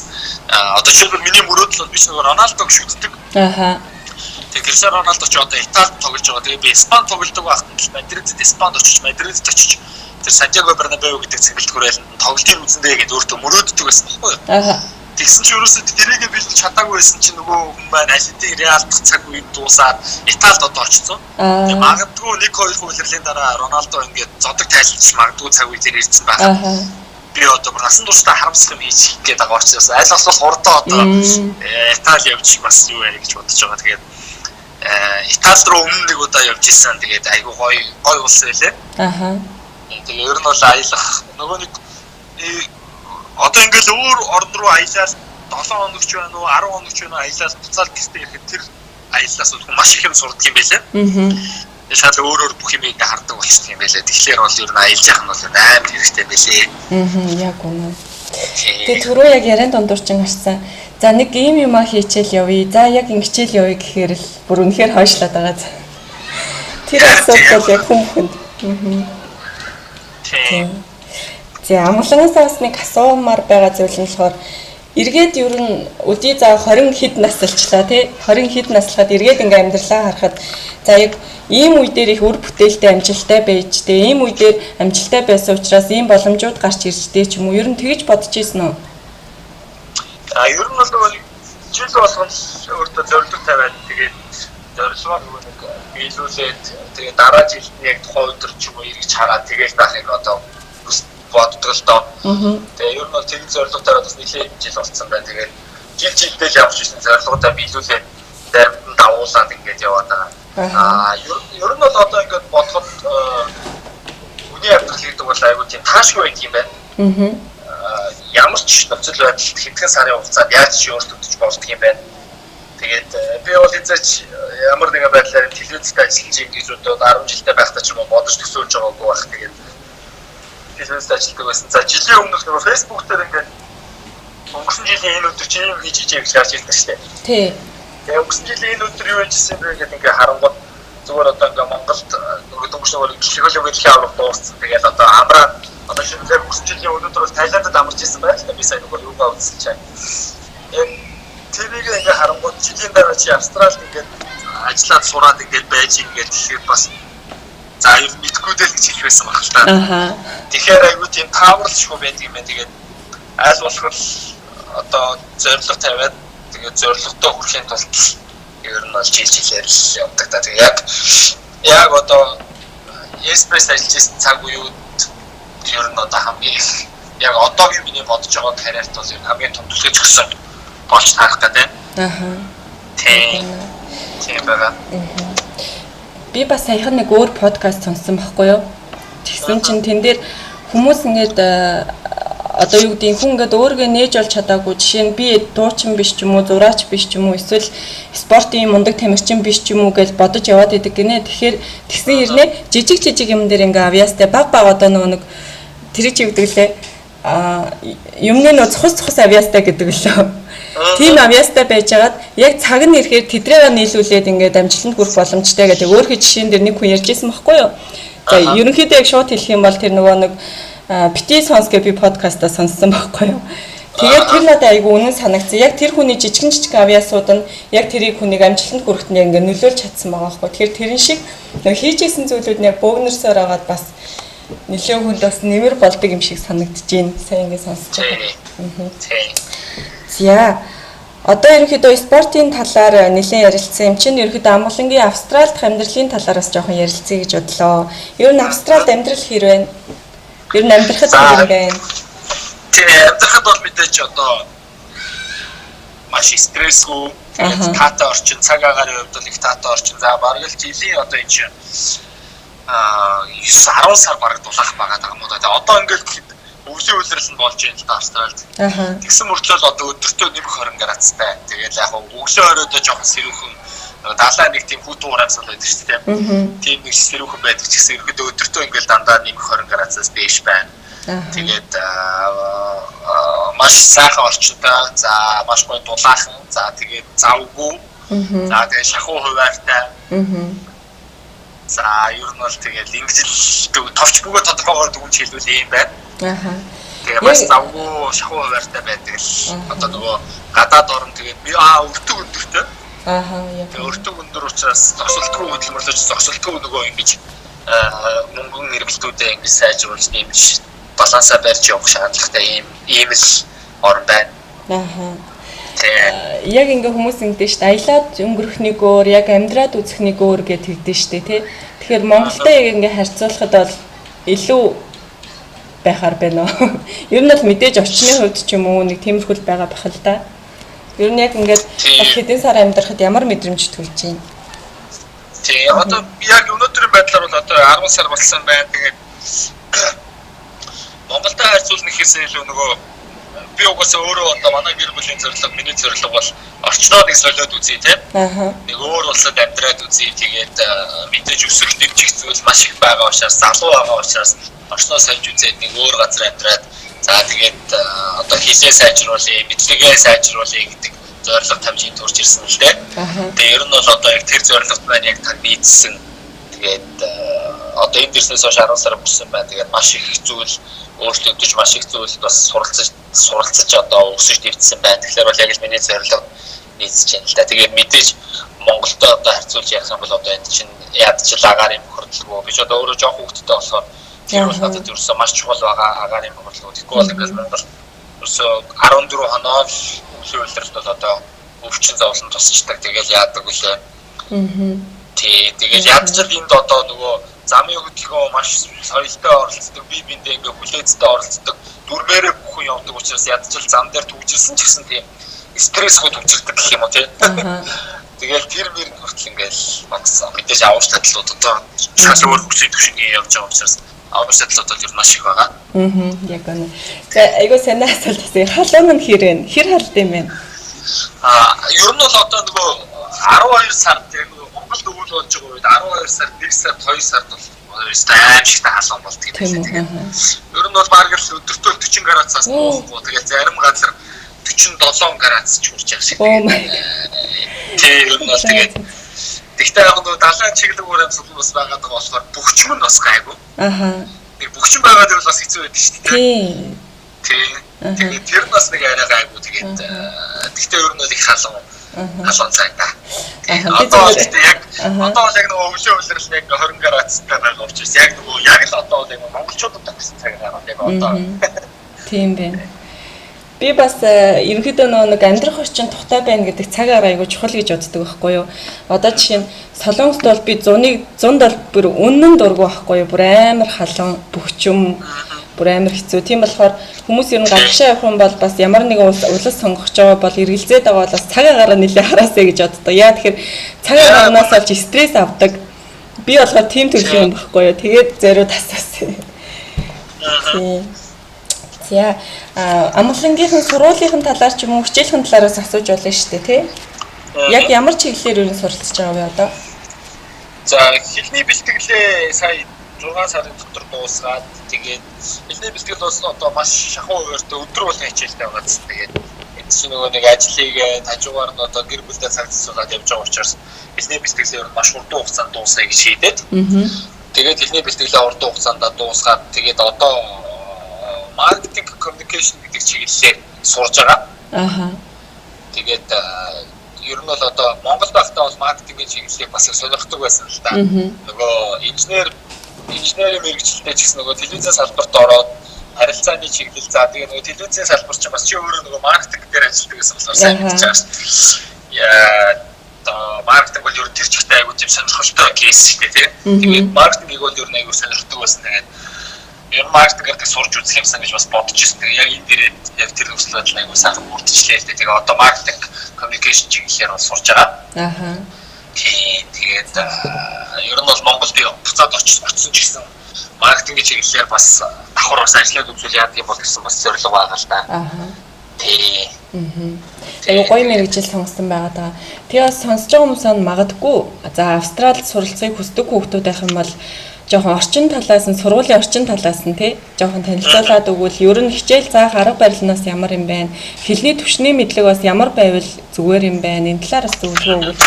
одоо жишээлбэл миний мөрөөдөл бол биш нэг Роналдог шүтдэг. Тэгээ Cristiano Ronaldo ч одоо Италид тоглож байгаа. Тэгээ би Испани тоглодог байхад л Мадридд Испанд очиж Мадридд очиж тэр Сантьяго Бернабеу гэдэг цэглэлт хүрээлэнд тоглож ийн үзэндээ гэж өөртөө мөрөөддөг байсан байхгүй юу? Аа. Тэгсэн чинь ерөөсөө тэрийгэ бэлдэж чадаагүй байсан чинь нөгөө хүн маань Алидийн Реал дахь цаг үед дуусаад Италид одоо очсон. Тэгээ магадгүй 1-2 хүлэрлийн дараа Роналдо ингээд зодог тайлбарч магадгүй цаг үед ирсэн байх. Би одоо насан туршдаа харамсах юм хийж гээд байгаа учраас аль болох хурдаа одоо Итали явчих бас юу вэ гэж бодож байгаа. Тэгээд Итали руу өмнө нэг удаа явж исэн. Тэгээд айгүй гоё улс байлээ. Тэгээ ер нь бол аялах нөгөө нэг одоо ингээл өөр орн руу аялал 7 хоног ч байна уу 10 хоног ч байна уу аялал буцаад гэртээ ирэхэд тэр аяллаас бол маш их юм сурдаг юм байлээ. Тэгээ шал өөрөөр бүх юмыг хардаг болчихсон юм байлээ. Тэгэхээр бол ер нь аялж явах нь бол амар хэрэгтэй байлээ. Яг үнэ. Тэгээ түрүү яг яриан дундуурчин харсан. За нэг ийм юм хийчихэл явъя. За яг ингэчээл явъя гэхээр л бүр үнэхээр хойшлоод байгаа. Тэр асуудал яг хүмүүнд. За амгалангаас бас нэг асуумаар байгаа зүйл нь болохоор эргээд ер нь өдий за 20 хэд наслчлаа тий 20 хэд наслахад эргээд ингээм амьдралаа харахад за яг ийм үе дээр их үр бүтээлтэй амжилттай байж тий ийм үе дээр амжилттай байсан учраас ийм боломжууд гарч иржтэй ч юм уу ер нь тэгж бодож ийсэн үү? Ер нь бол жил болгон өөртөө зорилго тавиад тэгээд зорилгоо нөгөө нэг биелүүлээд тэгээд дараа жилд яг тухайн өдөр ч юм уу эргэж хараад тэгээд дахин одоо боддог л доо. Тэгээ ер нь бол тэр зорилготой бас нэлээд жил болсон байна. Тэгээд жилдээ л явж ирсэн зорилготой биелүүлээд заримд нь давуулаад ингэж яваад байгаа. Ер нь бол одоо ингэж бодоход үний амьдрал гэдэг бол айгүй тийм таашгүй байт юм байна. Ямар ч нөхцөл байдалд хэдхэн сарын хугацаанд яаж ч өөрчлөгдөж болдог юм байна. Тэгээд би бол эзэж ямар нэгэн байдлаар телевизэд ажиллаж ийм гэж одоо 10 жилдээ байхдаа ч юм уу бодож төсөөлж байгаагүй байх. Тэгээд телевизэд ажилладаг байсан. За жилийн өмнөх нөгөө Facebook дээр ингээд өнгөрсөн жилийн энэ өдөр чи юм хийж ижээ гэж гарч ирсэн шүү дээ. Тий. Тэгээд өнгөрсөн жилийн энэ өдөр юу хийжсэн бэ гэдэг ингээд харангуут зүгээр одоо ингээд Монголд нөгөө өнгөрсөн хөлөглөлийн аврах дууссан. Тэгээд одоо амраа одоо шинээр өнгөрсөн жилийн өнөөдөр бол Тайландд амарч ирсэн байх. Би сая нөгөө юугаа үзсэн чинь. ТV-г ингээд харангуут жилийн дараа чи Австралид ингээд ажиллаад сураад ингээд байж ингээд тэгэхээр бас за ер нь мэдгүүдэл гэж хэлж байсан баг л та. Тэгэхээр айгүй тийм тааварлшгүй байдаг юм байна. Тэгээд аль болох одоо зорилго тавиад тэгээд зорилготой хүрэхин тулд ер нь бол жилээр явдаг та. Тэгээд яг одоо эспресс ажиллаж байсан цаг үеуд ер нь одоо хамгийн их яг одоогийн миний бодож байгаа карьерт бол хамгийн том түлхэж өгсөн болж тарах гэдэг. Тийм байгаа. Би бас саяхан нэг өөр подкаст сонссон байхгүй юу? Тэгсэн чинь тэн дээр хүмүүс ингээд одоо юу гэдэг хүн ингээд өөргөө нээж олж чадаагүй жишээ нь би дуучин биш ч юм уу, зураач биш ч юм уу, эсвэл спортын мундаг тамирчин биш ч юм уу гэж бодож яваад идэг гинэ. Тэгэхээр тэгсэн хэрнээ жижиг юм дээр ингээд авьяастай баг одоо нэг тэр чи гэдэг лээ юмны нөө цус авьяастай гэдэг лөө. Тийм авьяастай байжгаад яг цаг нь ирэхээр тэдрээгээ нийлүүлээд ингээд амжилтанд хүрэх боломжтой гэдэг өөрхий жишээн дээр нэг хүн ярьж ирсэн байхгүй юу? За ерөнхийдөө яг шууд хэлэх юм бол тэр нөгөө нэг бити сонс гэж би подкастаа сонссон байхгүй юу? Тэгээд тэр надад айгүй үнэн санагдсан. Яг тэр хүний жижиг авьяасууд нь яг тэрийг хүнийг амжилтанд хүрэхэд яг ингээд нөлөөлж чадсан байгаа байхгүй. Тэгэхээр тэрэн шиг нөгөө хийж исэн зүйлүүд нь яг бөөгнөрсөөр агаад бас нөлөө хүнд бас нэмэр болдог юм шиг санагдаж байна. Сайн ингээд сонсож байгаа. За одоо ерөнхийдөө спортын талаар нэлээд ярилцсан юм чинь ерөнхийдөө амгалангийн Австралид амьдралын талаар бас жоохон ярилцъя гэж бодлоо. Ер нь Австралид амьдрал хэр вэ? Ер нь амьдрахад хэр вэ? Тэгээ амьдрахад бол мэдээж одоо маш стрессгүй, таатай орчин, цаг агаарын хувьд бол их таатай орчин. За бараг л жилийн одоо энэ чинь 9-10 сар бараг дулаах байгаа юм уу да. Одоо ингээд өвлийн үйлрэл нь болж байна л да Австралид. Тэгсэн мөртлөө одоо өдөртөө нэмэх 20 градустай. Тэгээд яг өглөө оройдоо жоохон сэрүүхэн далаа нэг тийм хүүтэн ураацсан байдаг шүү дээ. Тийм нэг сэрүүхэн байдаг ч гэсэн ерөөдөө өдөртөө ингээд дандаа нэмэх 20 градусаас дээш байна. Тэгээд маш сайхан орчинтой, за маш гоё дулаахан, за тэгээд завгүй. За тэгээд шахуу хуваартай. За ер нь бол тэгээд ингэж л товч бүгд тодорхойгоор дүгнж хэлвэл юм байна. Тэгээ бас завгүй шахуу хуваартай байдаг л одоо нөгөө гадаад орн тэгээд би өртөг өндөртэй. Яг. Өртөг өндөр учраас зогсолтгүй хөдөлмөрлөж зогсолтгүй нөгөө ингэж мөнгөн эргэлтүүдээ ингэж сайжруулж нэмж балансаа барьж явах шаардлагатай ийм л орн байна. Яг ингээ хүмүүс ингэдэж шүү дээ. Аялаад өнгөрөхний өөр, яг амьдраад үзэхний өөр гэж тэгдэж шүү дээ, тий. Тэгэхээр Монголтой яг ингээ харьцуулахад бол илүү байхаар байна уу? Ер нь бол мэдээж орчны хувьд ч юм уу нэг тиймэрхүүл байгаа бах л да. Ер нь яг ингээд хэдэн сар амьдрахад ямар мэдрэмж төрж байна? Тий, одоо яг өнөөдрийн байдлаар бол одоо 10 сар болсон байна. Тэгээд Монголтой харьцуулнахээс илүү нөгөө би угаасаа өөрөө одоо манай гэр бүлийн зорилго, миний зорилго бол орчноо нэг солиод үзье тийм. Нэг өөр улсад амьдраад үзье. Тэгээд мэдээж өсөх дэмжих зүйл маш их байгаа учраас, залуу байгаа учраас орчноо сольж үзээд нэг өөр газар амьдраад за тэгээд одоо хэлээ сайжруулъя, мэдлэгээ сайжруулъя гэдэг зорилго тамжийн төрж ирсэн л дээ. Тэгээд ер нь бол одоо яг тэр зорилгот маань яг тань нийцсэн. Тэгээд одоо энэ дэрснээс хойш 10 сар өнгөрсөн байна. Тэгээд маш их зүйл өөрчлөгдөж маш их зүйл бас суралцаж одоо өсөж дэвтсэн байна. Тэгэхээр бол яг л миний зорилго нийцэж байна л да. Тэгээд мэдээж Монголтой одоо харьцуулж ярих юм бол одоо энэ чинь ядчил агаарын бохирдлого. Би ч одоо өөрөө жоох хүүхдтэй болохоор тэр бол надад ерөөсөө маш чухал байгаа агаарын бохирдлого. Тэгэхгүй бол ингээд Монгол ерөөсөө 14 хоноо өвлийн үйлрэлт бол одоо өвчин зовлон тусчдаг. Тэгээд яадаг үлээ. Тэгээд ядчил энд одоо нөгөө замын хөдөлгөөн маш соёлтой оролцдог, бие биендээ ингээ хүлээцтэй оролцдог, дүрмээрээ бүхэн явдаг учраас ядчил зам дээр түгжсэн ч гэсэн тийм стрессгүй түгжирдэг гэх юм уу тийм. Тэгээд тэр мөр хүртэл ингээл бас мэдээж авах шатлууд одоо шал өөр хүчтэй төвшингийн явж байгаа учраас авах шатлууд бол ер нь маш их байгаа. Яг үнэ. За айгуу сайн асуулт асууя. Халуун нь хэр халд юм бэ? Ер нь бол одоо нөгөө 12 сард яг Монголд өвөл болж байгаа үед 12 сар, 1 сар, 2 сард бол аимшигтай халуун болдог юм байна. Тэгээд ер нь бол баг л өдөртөө 40 градусаас буухгүй. Тэгээд зарим газар 47 градус ч хүрч явах шиг. Тэгээд ер нь бол тэгээд тэгтээ яг нөгөө далайн чиглэг өрөөнд сул бас байгаа даа болохоор бөхчмөн бас гайгүй. Нэг бөхчмөн байгаа дээр бас хэцүү байдаг шүү дээ. Тэгээд тэр нас нэг арай гайгүй. Тэгээд тэгтээ ер нь бол их халуун цаг та. Одоо л яг нөгөө өвлийн үйлрэл яг 20 градустай байгаа учраас яг нөгөө яг л одоо яг монголчуудад тагсан цаг байгаа яг одоо. Тийм байна. Би бас ерөнхийдөө нэг амьдрах орчин тухтай байна гэдэг цаг айгуу чухал гэж боддог байхгүй юу. Одоо жишээ нь Солонгост бол би 100 бол бүр үнэн дургу байхгүй юу. Бүр амар халуун, бөхчөм, бүр амар хэцүү. Тийм болохоор хүмүүс ер нь гадагшаа явах юм бол бас ямар нэгэн улс сонгох жоо бол эргэлзээд байгаа бол бас цаг агараа нэлээ хараасаа гэж боддог. Яа тэгэхээр цаг агаранаас олж стресс авдаг. Би болохоор тийм төрлийн юм байхгүй юу. Тэгээд зориуд асуусан. За амгалангийнхын сургуулийнхын талаар ч юм уу хичээлийн талаараас асууж болно шүү дээ тий. Яг ямар чиглэлээр ер нь суралцж байгаа вэ одоо? За хэлний бэлтгэлээ сая 6 сарын дотор дуусгаад тэгээд хэлний бэлтгэл болсон одоо маш шахуу хуваартай өдөр болгон хичээлтэй байгаа гэсэн. Тэгээд энэ чинь нөгөө нэг ажлыг хажуугаар нь одоо гэр бүлдээ цагтсуулаад явж байгаа учраас хэлний бэлтгэлээр маш хурдан хугацаанд дуусгая гэж шийдээд. Тэгээд хэлний бэлтгэлээ хурдан хугацаанд дуусгаад тэгээд одоо маркетинг communication гэдэг чиглэлээр сурж байгаа. Тэгээд ер нь бол одоо Монгол байхдаа бол маркетингийн чиглэлийг бас их сонирхдаг байсан л да. Нөгөө инженерийн мэргэжилтэд ч гэсэн нөгөө телевизийн салбарт ороод харилцааны чиглэл за тэгээ нөгөө телевизийн салбар ч бас чи өөрөө нөгөө маркетинг дээр ажилладаг гэсэн болохоор сайн мэдж байгаа шүү дээ. Яа маркетинг бол ер нь тэр чигтээ айгуу тийм сонирхолтой кейс шүү дээ тийм. Тэгээд маркетингийг бол ер нь айгуу сонирхдаг байсан. Тэгээд ер нь маркетингээр тэг сурч үзэх юмсан гэж бас бодож ирсэн. Тэгээ яг энэ дээр яг тэр нөхцөл байдал айгуу сайхан бүрдчихлээ л дээ. Тэгээ одоо маркетинг communication чиглэлээр бол сурж байгаа. Тэгээд ер нь бол Монголд буцаад очсон ч гэсэн маркетингийн чиглэлээр бас давхар бас ажиллаад үзүүл яадаг юм бол гэсэн бас зорилго байгаа л да. Аюу гоё мэргэжил сонгосон байгаа даа. Тэгээ бас сонсож байгаа хүмүүс магадгүй за Австралид суралцахыг хүсдэг хүүхдүүд байх юм бол жоохон орчин талаас нь сургуулийн орчин талаас нь тий жоохон танилцуулаад өгвөл ер нь хичээл заах арга барилнаас ямар юм бэ? Хэлний түвшний мэдлэг бас ямар байвал зүгээр юм бэ? Энэ талаараас зөвлөгөө өгвөл.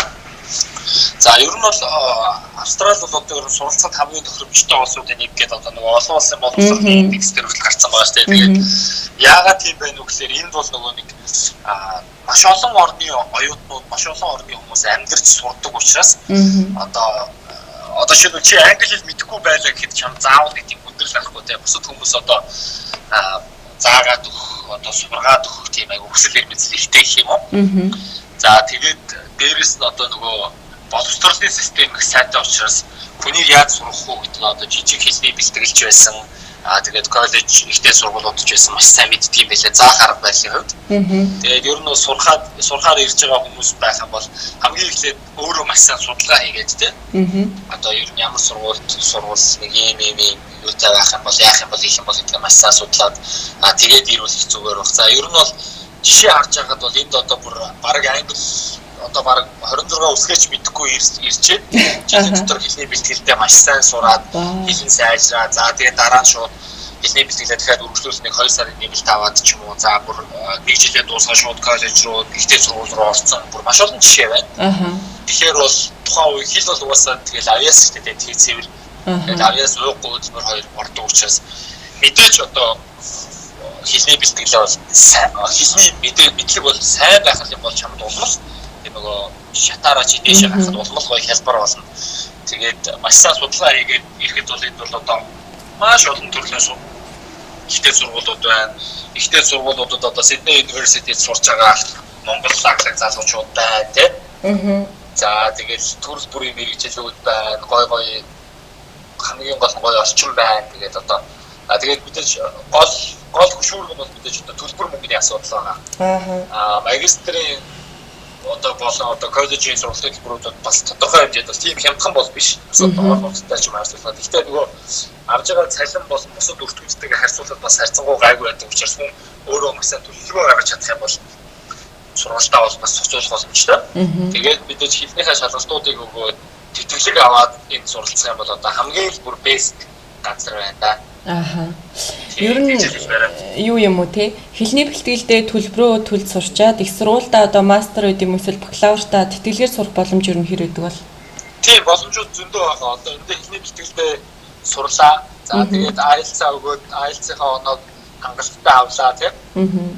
За ер нь бол Австрали бол одоо суралцаад хамгийн тохиромжтой улсуудын нэг гэдэг одоо нөгөө олон улсын боловсролын индекс дээр хүртэл гарсан байгаа шүү дээ. Тэгээд яагаад тийм байна вэ гэхээр энд бол нөгөө нэг маш олон орны оюутнууд, маш олон орны хүмүүс амьдарч сурдаг учраас одоо шийдвэл чи англи хэл мэдэхгүй байлаа гэхэд чам заавал нэг тийм хүндрэл авахгүй те. Бусад хүмүүс одоо заагаад өгөх, одоо сургаад өгөх тийм айгу хүсэл эрмэлзэл ихтэй гэх юм уу. За тэгээд дээрэс нь одоо нөгөө боловсролын систем их сайтай учраас хүнийг яаж сурах уу гэдэг нь одоо жижиг хэлний бэлтгэлж байсан. Тэгээд коллеж ихтэй сургуулиудж байсан маш сайн мэддэг юм байлаа. Заах арга барилын хувьд. Тэгээд ер нь сурахаар ирж байгаа хүмүүс байх юм бол хамгийн эхлээд өөрөө маш сайн судалгаа хийгээд те. Одоо ер нь ямар сургуульд нэг ийм юутай байх юм бол яах юм бол их юм бол гэдэг маш сайн судлаад тэгээд ирүүл их зүгээр баг. За ер нь бол жишээ харж байгаад бол энд одоо бүр баг англи одоо баг 26 үсгээч мэдэхгүй ирчээд жилийн дотор хэлний бэлтгэлтэй маш сайн сураад хэлэн сайжраа. За тэгээд дараа нь шууд хэлний бэлтгэлээ дахиад үргэлжлүүлснээр 2 сарын нэмэлт аваад ч юм уу. За бүр 1 жилээ дуусгаад шууд коллеж руу ихтэй сургууль руу орсон. Бүр маш олон жишээ байна. Тэгэхээр бол тухайн үе хэл бол угаасаа тэгэл авьяас шүү дээ. Тэгээд цэвэр. Тэгээд авьяас ууггүй үзмэр хоёр ордог учраас мэдээж одоо хэлний бэлтгэлээ бол хэлний мэдлэг бол сайн байх юм бол чамд улмал нөгөө шатаараа чи дээшээ гарахад улмал гоё хялбар болно. Тэгээд маш сайн судалгаа хийгээд ирэхэд бол энд бол одоо маш олон төрлийн ихтэй сургуулиуд байна. Ихтэй сургуулиудад одоо Sydney University-д сурч байгаа Монгол лаглаг залуучууд байна тийм. За тэгээд төрөл бүрийн мэргэжилүүд байна. Гоё хамгийн гол гоё орчин байна. Тэгээд одоо тэгээд мэдээж гол хөшүүрэг бол мэдээж одоо төлбөр мөнгөний асуудал байгаа. Магистрийн одоо болон одоо коллежийн сургалтын төлбөрүүд бас тодорхой хэмжээнд бас тийм хямдхан бол биш. Одоо орлоготой ч юм харьцуулахад. Гэхдээ нөгөө авж байгаа цалин болон бусад үртгүүдтэйгээ харьцуулахад бас харьцангуй гайгүй байдаг учраас хүн өөрөө маш сайн төлөвлөгөө гаргаж чадах юм бол сургалтаа бол бас зохицуулах боломжтой. Тэгээд мэдээж хэлнийхээ шалгалтуудыг өгөөд тэтгэлэг аваад энд суралцах юм бол одоо хамгийн бүр best газар байна да. Ер нь юу юм уу те хэлний бэлтгэлдээ төлбөрөө төлж сурчаад их сургуультай одоо мастер үт юм эсвэл бакалавртаа тэтгэлгээр сурах боломж ер нь хэр өгдөг бол? Тийм боломжууд зөндөө байгаа. Одоо энэ хэлний бэлтгэлдээ сурлаа. За тэгээд IELTS-аа өгөөд IELTS-ийнхаа оноод хангалттай авлаа тийм.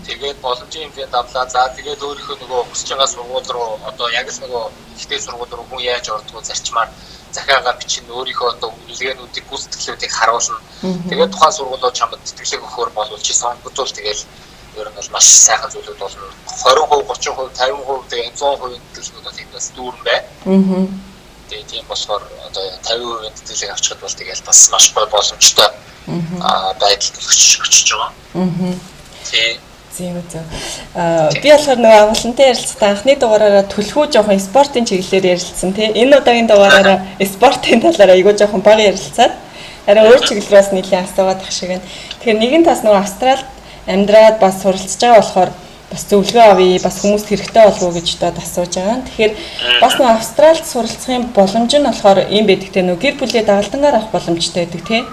Тэгээд боломжийн хэмжээнд авлаа. За тэгээд өөрийнхөө нөгөө хүсэж байгаа сургууль руу одоо яг л нөгөө ихтэй сургууль руу хүн яаж ордгоо зарчмаар захиагаа бичнэ, өөрийнхөө одоо үнэлгээнүүдийг гүйцэтгэлүүдийг харуулна. Тэгээд тухайн сургуулиуд чамд тэтгэлэг өгөхөөр болвол чи сонгогдвол тэгээд ер нь бол маш сайхан зүйлүүд болно. 20%, 30%, 50% тэгээд 100% тэтгэлгүүд бол энэ бас дүүрэн бай. Тэгээд тийм болохоор одоо 50% тэтгэлэг авчихад бол тэгээд бас маш гоё боломжтой байдалд очиж байгаа. Тийм. Би болохоор нөгөө амлантай ярилцсан анхны дугаараараа түлхүү жоохон спортын чиглэлээр ярилцсан тийм. Энэ удаагийн дугаараараа спортын талаар айгүй жоохон бага ярилцаад харин өөр чиглэлээс нэлийн асуугаад тах шиг байна. Тэгэхээр нэгэн тас нөгөө Австралид амьдраад бас суралцж байгаа болохоор бас зөвлөгөө авъя, бас хүмүүст хэрэгтэй болов уу гэж одоо асууж байгаа. Тэгэхээр бас нөгөө Австралид суралцахын боломж нь болохоор юм байдаг те нөгөө гэр бүлээ дагалдангаар авах боломжтой байдаг тийм.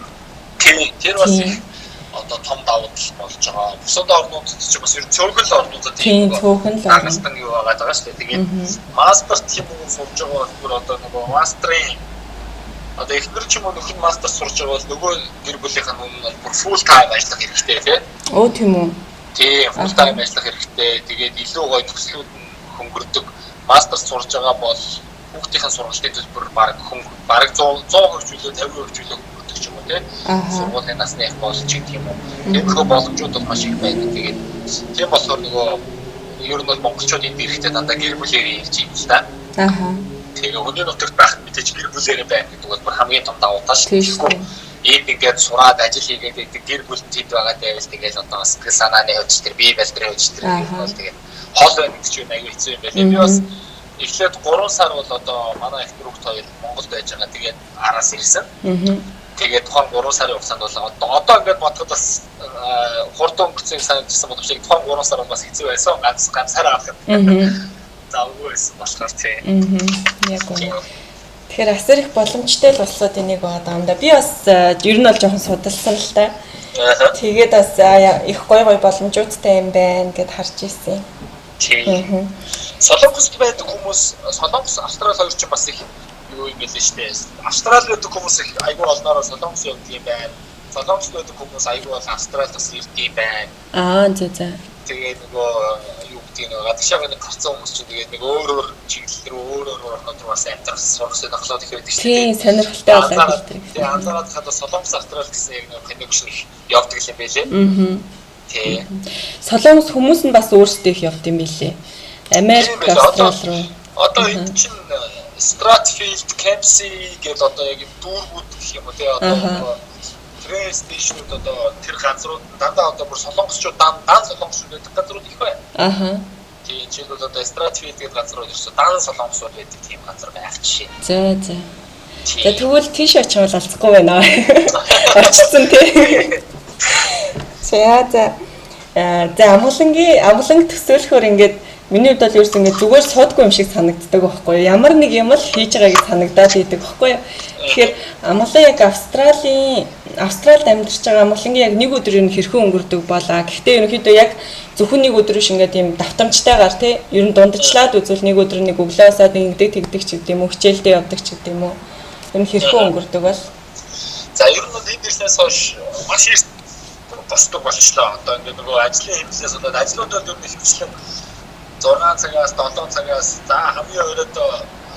Тэр бас одоо том давуу тал болж байгаа. Бусад орнуудад ч бас ер нь цөөхөн л орнуудад тийм дагалдан юу байгаа шүү дээ. Тэгээд мастер тийм үү сурж байгаа бүр одоо нөгөө мастрын одоо эхнэр ч юм уу нөхөн мастер сурж байгаа бол нөгөө гэр бүлийнх нь өмнө бүр full time ажиллах хэрэгтэй тийм. Оо тийм үү. Тийм full time ажиллах хэрэгтэй. Тэгээд илүү гоё төслүүд нь хөнгөрдөг. Мастер сурж байгаа бол хүүхдийн сургалтын төлбөр баг 100% хөржүүлээ 50% хөржүүлээ ч юм уу тийм сургуулийн насны их болж гэдэг юм уу. Тиймэрхүү боломжууд бол маш их байдаг. Тэгээд тийм болохоор нөгөө ер нь бол монголчууд энд ирэхдээ дандаа гэр бүлээрээ ирж юм л да. Тэгээ өнөө нутагт байх мэдээж гэр бүлээрээ байх гэдэг бол хамгийн том давуу тал шүү дээ. Энд ингээд сураад ажил хийгээд байдаг гэр бүл тэд байгаа дээрээс тэгээд одоо сэтгэл санааны хөвч төр бие барилдрын хөвч төр бол тэгээд хол байна гэдэг чинь аягүй хэцүү юм байна. Би бас эхлээд 3 сар бол одоо манай эхнэр хүүхд хоёр Монголд байж байгаа. Тэгээд араас ирсэн. Тэгээд тухайн 3 сарын хугацаанд бол одоо ингээд бодоход бас хурдан өнгөрсөн санагдсан боловч тухайн 3 сар бол бас хэцүү байсан. Ганц сар авах. Завгүй байсан болохоор тийм. Яг үнэ. Тэгэхээр асар их боломжтой л болсоод энийг байгаа юм да. Би бас ер нь бол жоохон судалсан л та. Тэгээд бас их гоё боломжуудтай юм байна гэд харж ирсэн. Тийм. Солонгост байдаг хүмүүс Солонгос Австрали хоёр ч бас их юу юм бэлээ штэ. Австрали гэдэг хүмүүс их айгүй олноороо солонгос явдаг юм байна. Солонгос гэдэг хүмүүс айгүй бол Австрали бас ирдэг юм байна. За. Тэгээд нөгөө юу гэдэг нэг гадагшаа нэг гарцсан хүмүүс чинь тэгээд нэг өөр чиглэл рүү өөр орнууд руу бас амьдрах сургасан тоглоод их байдаг шүү дээ. Тийм, сонирхолтой болоод ирдэг. Тэгээд анзаараад хадаа Солонгос Австрали гэсэн яг нэг connection их явдаг юм байлээ. Тий. Солонгос хүмүүс нь бас өөрсдөө их явд юм билээ. Америк, Австрали руу. Одоо энэ чинь Stratfield, Kempsey гэдэг одоо яг дүүргүүд гэх юм уу тий одоо train station-ууд одоо тэр газрууд дандаа одоо бүр солонгосчууд дан солонгосчууд байдаг газрууд их байна. Тийм ч бол одоо Stratfield гэдэг газрууд ерөөсө дан солонгосууд байдаг тийм газар байх жишээ. За тэгвэл тийш очих бол алцахгүй байна. Очсон тий. За амгаланг төсөөлөхөөр ингээд миний хувьд бол ерөөс ингээд зүгээр суудгүй юм шиг санагддаг байхгүй юу? Ямар нэг юм л хийж байгаа гэж санагдаад идэг байхгүй юу? Тэгэхээр амгалан яг Австралид амьдарч байгаа амгалангийн яг нэг өдөр нь хэрхэн өнгөрдөг болоо. Гэхдээ ерөнхийдөө яг зөвхөн нэг өдөр биш ингээд юм давтамжтайгаар тий ер нь дундчлаад үзвэл нэг өдөр нэг өглөөсөө нэгдэг тэгдэг ч гэдэг юм уу, хичээлдээ явдаг ч гэдэг юм уу. Ер нь хэрхэн өнгөрдөг бол? За ер нь бол энэ дэснээс хойш маш их босдог болчихлоо. Одоо ингээд нөгөө ажлын хэмжээс болоод ажлууд бол ер нь хөвчлэн 6 цагаас 7 цагаас за хамгийн өрөөд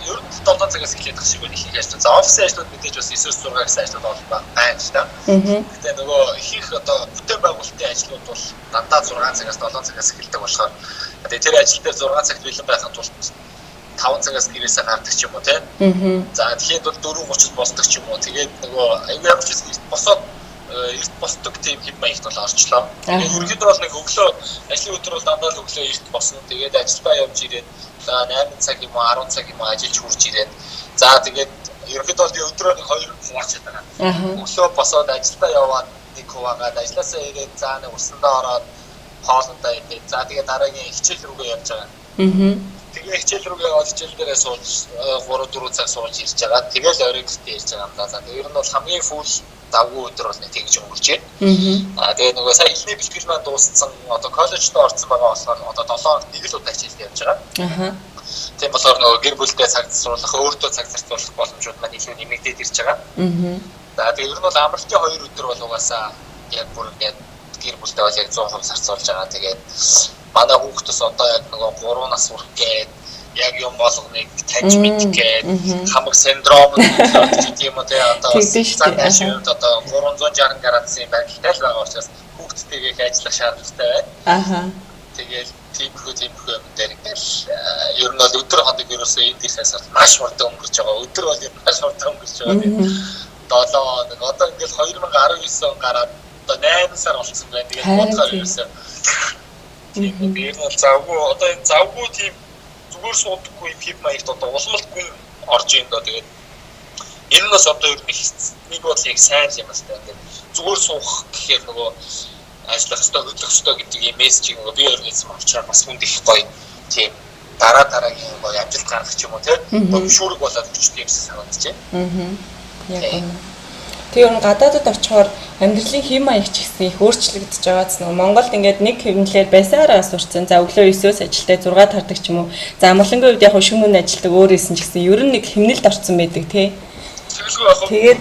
ер нь 7 цагаас эхлэх шиг байна их ажил. За офисын ажлууд мэдээж бас 9-6 гэсэн ажлууд байна л да. Гэтэ нөгөө их одоо бүтээн байгуулалтын ажлууд бол дандаа 6 цагаас 7 цагаас эхэлдэг болохоор тэр ажил дээр 6 цагт бэлэн байхад тулд 5 цагаас гэрээсээ гардаг ч юм уу тийм. За тэгэхээр бол 4:30-д босдог ч юм уу. Тэгээд нөгөө ямар ч зүйл босоод эрт босдог тийм хэм маягт бол орчлоо. Тэгээд ерөнхийдөө бол нэг өглөө ажлын өдөр бол дандаа л өглөө эрт босно. Тэгээд ажилдаа явж ирээд за 8 цаг юм уу 10 цаг юм уу ажиллаж хурж ирээд за тэгээд ерөнхийдөө бол өдрөө нэг 2 хуваачихад байгаа. Өглөө босоод ажилдаа яваад нэг хуваагаад ажилласаа ирээд за нэг усандаа ороод хоолндоо идээд за тэгээд дараагийн хичээл рүүгээ явж байгаа. Тэгээ хичээл рүүгээ яваад хичээл дээрээ сууж 3-4 цаг сууж ирж байгаа. Тэгэл орой гэртээ ирж байгаа юм даа. За тэгээд ер нь бол хамгийн фул давгүй өдөр бол нэг тэгж өнгөрч байна. Тэгээ нөгөө сая эхний бэлтгэл маань дууссан одоо коллежд орсон байгаа болохоор одоо 7 хоног нэг л удаа хичээлд явж байгаа. Тийм болохоор нөгөө гэр бүлдээ цаг зарцуулах, өөртөө цаг зарцуулах боломжууд маань илүү нэмэгдээд ирж байгаа. За тэгээ ер нь бол амралтын 2 өдөр бол угаасаа яг бүр ингээд гэр бүлдээ бол яг 100% зарцуулж байгаа. Тэгээд манай хүүхдээс одоо яг нөгөө 3 нас хүрэх гээд яг юм болгоныг таньж мэдэх гээд хамаг синдром гэдэг юм уу те одоо цагаашид одоо 360 градусын байдалтай л байгаа учраас хүүхдтэйгээ их ажиллах шаардлагатай байна. Тэгээд тиймхүү юм дээр ингээл ер нь бол өдөр хоног ерөөсөө энэ дэхээс маш хурдан өнгөрч байгаа. Өдөр бол ер нь маш хурдан өнгөрч байгаа. 7 хоног одоо ингээл 2019 он гараад одоо 8 сар болсон байна. Тэгээд бодлоо ерөөсөө тийм ер нь завгүй одоо энэ завгүй тийм зүгээр суудаггүй хэв маягт одоо улмалт гүн орж ийн доо. Тэгээд энэ нь бас одоо ер нь нэг бол яг сайн юм байна. Тэгээд зүгээр суух гэхээр нөгөө ажиллах ёстой, хөдлөх ёстой гэдэг юм мессежийг нөгөө би организм авчраа бас хүнд их гоё тийм дараагийн гоё амжилт гаргах ч юм уу тийм шүүрэг болоод өчтөй юмсан санагдаж байна. Яг үнэ. Тэр нь гадаадд очихоор амьдралын хэм маяг ч гэсэн их өөрчлөгдөж байгааз нөгөө Монголд ингээд нэг хөвнөлээр байсаараа сурцсан. За өглөө 9-өөс ажилдаа 6 тардаг ч юм уу. За амгалангийн үед яг шөнө мөн ажилдаг өөр исэн ч гэсэн ер нь нэг хэмнэлд орцсон байдаг тий. Тэгээд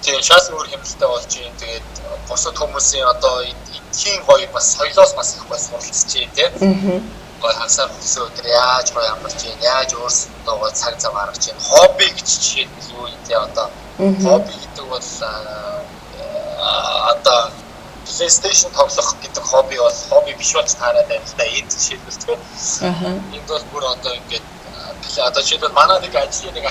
тийм шаас өөр хэмнэлтэй болж юм. Тэгээд бусад хүмүүсийн одоо эдхийн гоё бас соёлоос бас их бас суралцж юм тий. Гой хансаар өсөө өдөр яаж гоё амарч юм, яаж өөрсдөө цаг зав гаргаж юм. Хобби гэж жишээлбэл юу юм тий одоо хобби гэдэг бол одоо PlayStation тоглох гэдэг хобби бол хобби биш болж таараад байна л да. Энд жишээлбэл тийм. Энд бол бүр одоо ингээд одоо жишээлбэл манай нэг ажлын нэг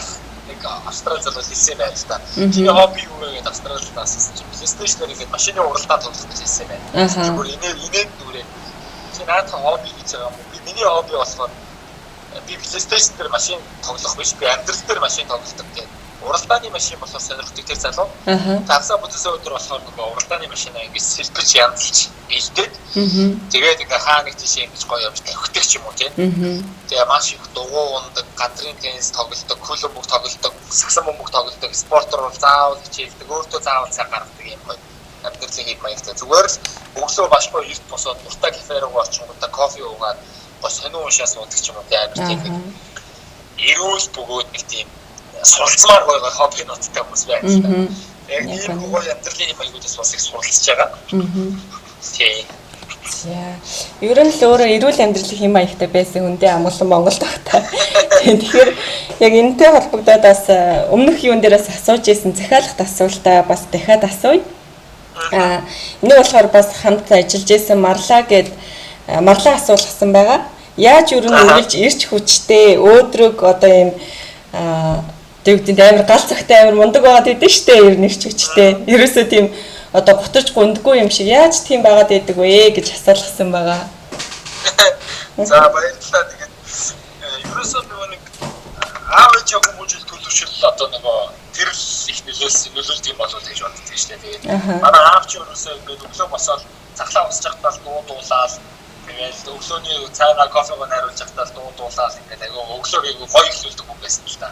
Австрали залуу хэлсэн байл л да. Чиний хобби юу вэ гэдэг Австралид асуусан чинь PlayStation-ээр ингээд машины уралдаан тоглох гэж хэлсэн байна. Бүр инээд нүрээ. Чи наадах хобби гэж байгаа юм. Миний хобби болохоор би PlayStation дээр машин тоглох биш, би амьдрал дээр машин тоглодог гэдэг. Уралдааны машин болохоор сонирхдаг тэр залуу. Тавсаа бүтэсэн өдөр болохоор нөгөө уралдааны машинаа ингэж сэлбэж янзлж бэлдээд тэгээд ингээ хаа нэг тийш ингэж гоё явж тавхдаг ч юм уу тийм. Тэгээ маш их дугуй ундаг, гадрын теннис тоглодог, клуб бүх тоглодог, сагсан бөмбөг тоглодог, спортоор заавал хичээлдэг, өөртөө заавал цаг гаргадаг юм гоё. Амьдралын хэм маягтай зүгээр л өглөө маш гоё эрт босоод дуртай кафе руу очингуудаа кофе уугаад гоё сонин уушаа суудаг ч юм уу тийм амар тийм. эрүүл бөгөөд нэг тийм суралцмаар байгаа хобби ноттой хүмүүс байна л да. Яг ийм гоё амьдралын юм аягуудаас бас их суралцж байгаа. Тийм. За. Ер нь л өөрөө эрүүл амьдралын хэм маягтай байсан хүндээ амгалан Монголд багтаа. Тэгэхээр яг энэтэй холбогдоод бас өмнөх юун дээрээс асууж исэн захиалгат асуултаа бас дахиад асууя. Энийг болохоор бас хамт ажиллаж исэн марлаа асуулгасан байгаа. Яаж ер нь үргэлж ирч хүчтэй өөдрөг одоо ийм тэгвэл амар гал цагтай амар мундаг байгаад идэв штэ ер нь ирч хүчтэй. Ерөөсөө тийм одоо готож гундгүй юм шиг яаж тийм байгаад идэг вэ гэж асуулгасан байгаа. За баярлалаа. Тэгээд ерөөсөө нэг аав ээж хүмүүжил төлөвшөл одоо нөгөө тэр их нөлөөлт юм болов гэж боддог штэ. Тэгээд манай аав ч ерөөсөө ингээд өглөө босоод цахлаа усаж байхдаа дуудуулаад тэгээд өглөөний цайгаа кофег найруулж байхдаа дуудуулаад ингээд айгүй өглөөг гоё эхлүүлдэг хүн байсан л та.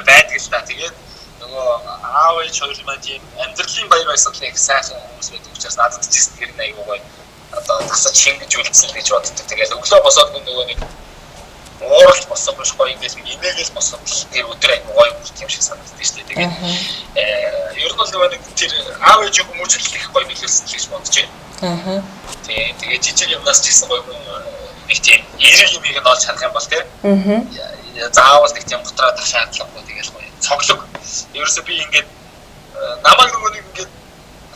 Байдаг л та. Тэгээд нөгөө аав ээж хоёр маань тийм амьдралын баяр баясгалын их сайхан хүмүүс байдаг учраас надад ч гэсэн тэр айгүй гоё одоо тасаж шингэж үлдсэн гэж боддог. Тэгээд өглөө босоод нөгөө нэг ууралж босоод биш гоё ингээс инээгээс босоод тэр өдөр айгүй гоё бүрт юм шиг санагддаг шүү дээ. Тэгээд ер нь л нөгөө нэг тэр аав ээж хүмүүжил их гоё нөлөөлсөн гэж бодож байна. Тэгээд жижиг юмнаас ч гэсэн гоё нэг тийм эрэг юм ийм олж харах юм бол тийм. Заавал нэг тийм готроо тах шаардлагагүй тэгэл гоё цоглог. Ерөөсөө би ингээд намайг нөгөө нэг ингээд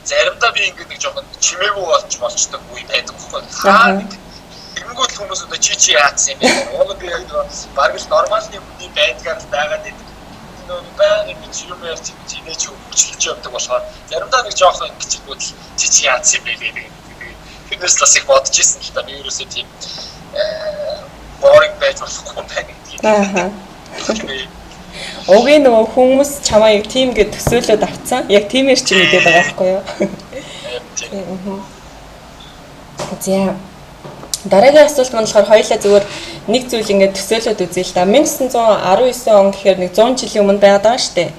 заримдаа би ингээд нэг жоохон чимээгүй болчдаг үе байдаг байхгүй. Тэгэнгүүт л хүмүүс одоо чи яатсан юм бэ? Уг би яг нөгөө бараг л нормалны хүний байдгаар л байгаад байдаг. Нөгөө байнг ингэж юм ярьж инээж хөвчлөж явдаг болохоор заримдаа нэг жоохон ингэчгүүд л чи яатсан юм бэ гэдэг. Тэрнээс бас их бодож ирсэн л та би ерөөсөө тийм boring байж болохгүй байна гэдэг. Огийн нөгөө хүмүүс чамаа яг тийм гэж төсөөлөд авцсан. Яг тиймэр чи мэдээд байгаа байхгүй юу? За. Дараагийн асуулт маань болохоор хоёулаа зүгээр нэг зүйл ингээд төсөөлөд үзье л да. 1919 он гэхээр нэг 100 жилийн өмнө байгаад байгаа шүү дээ.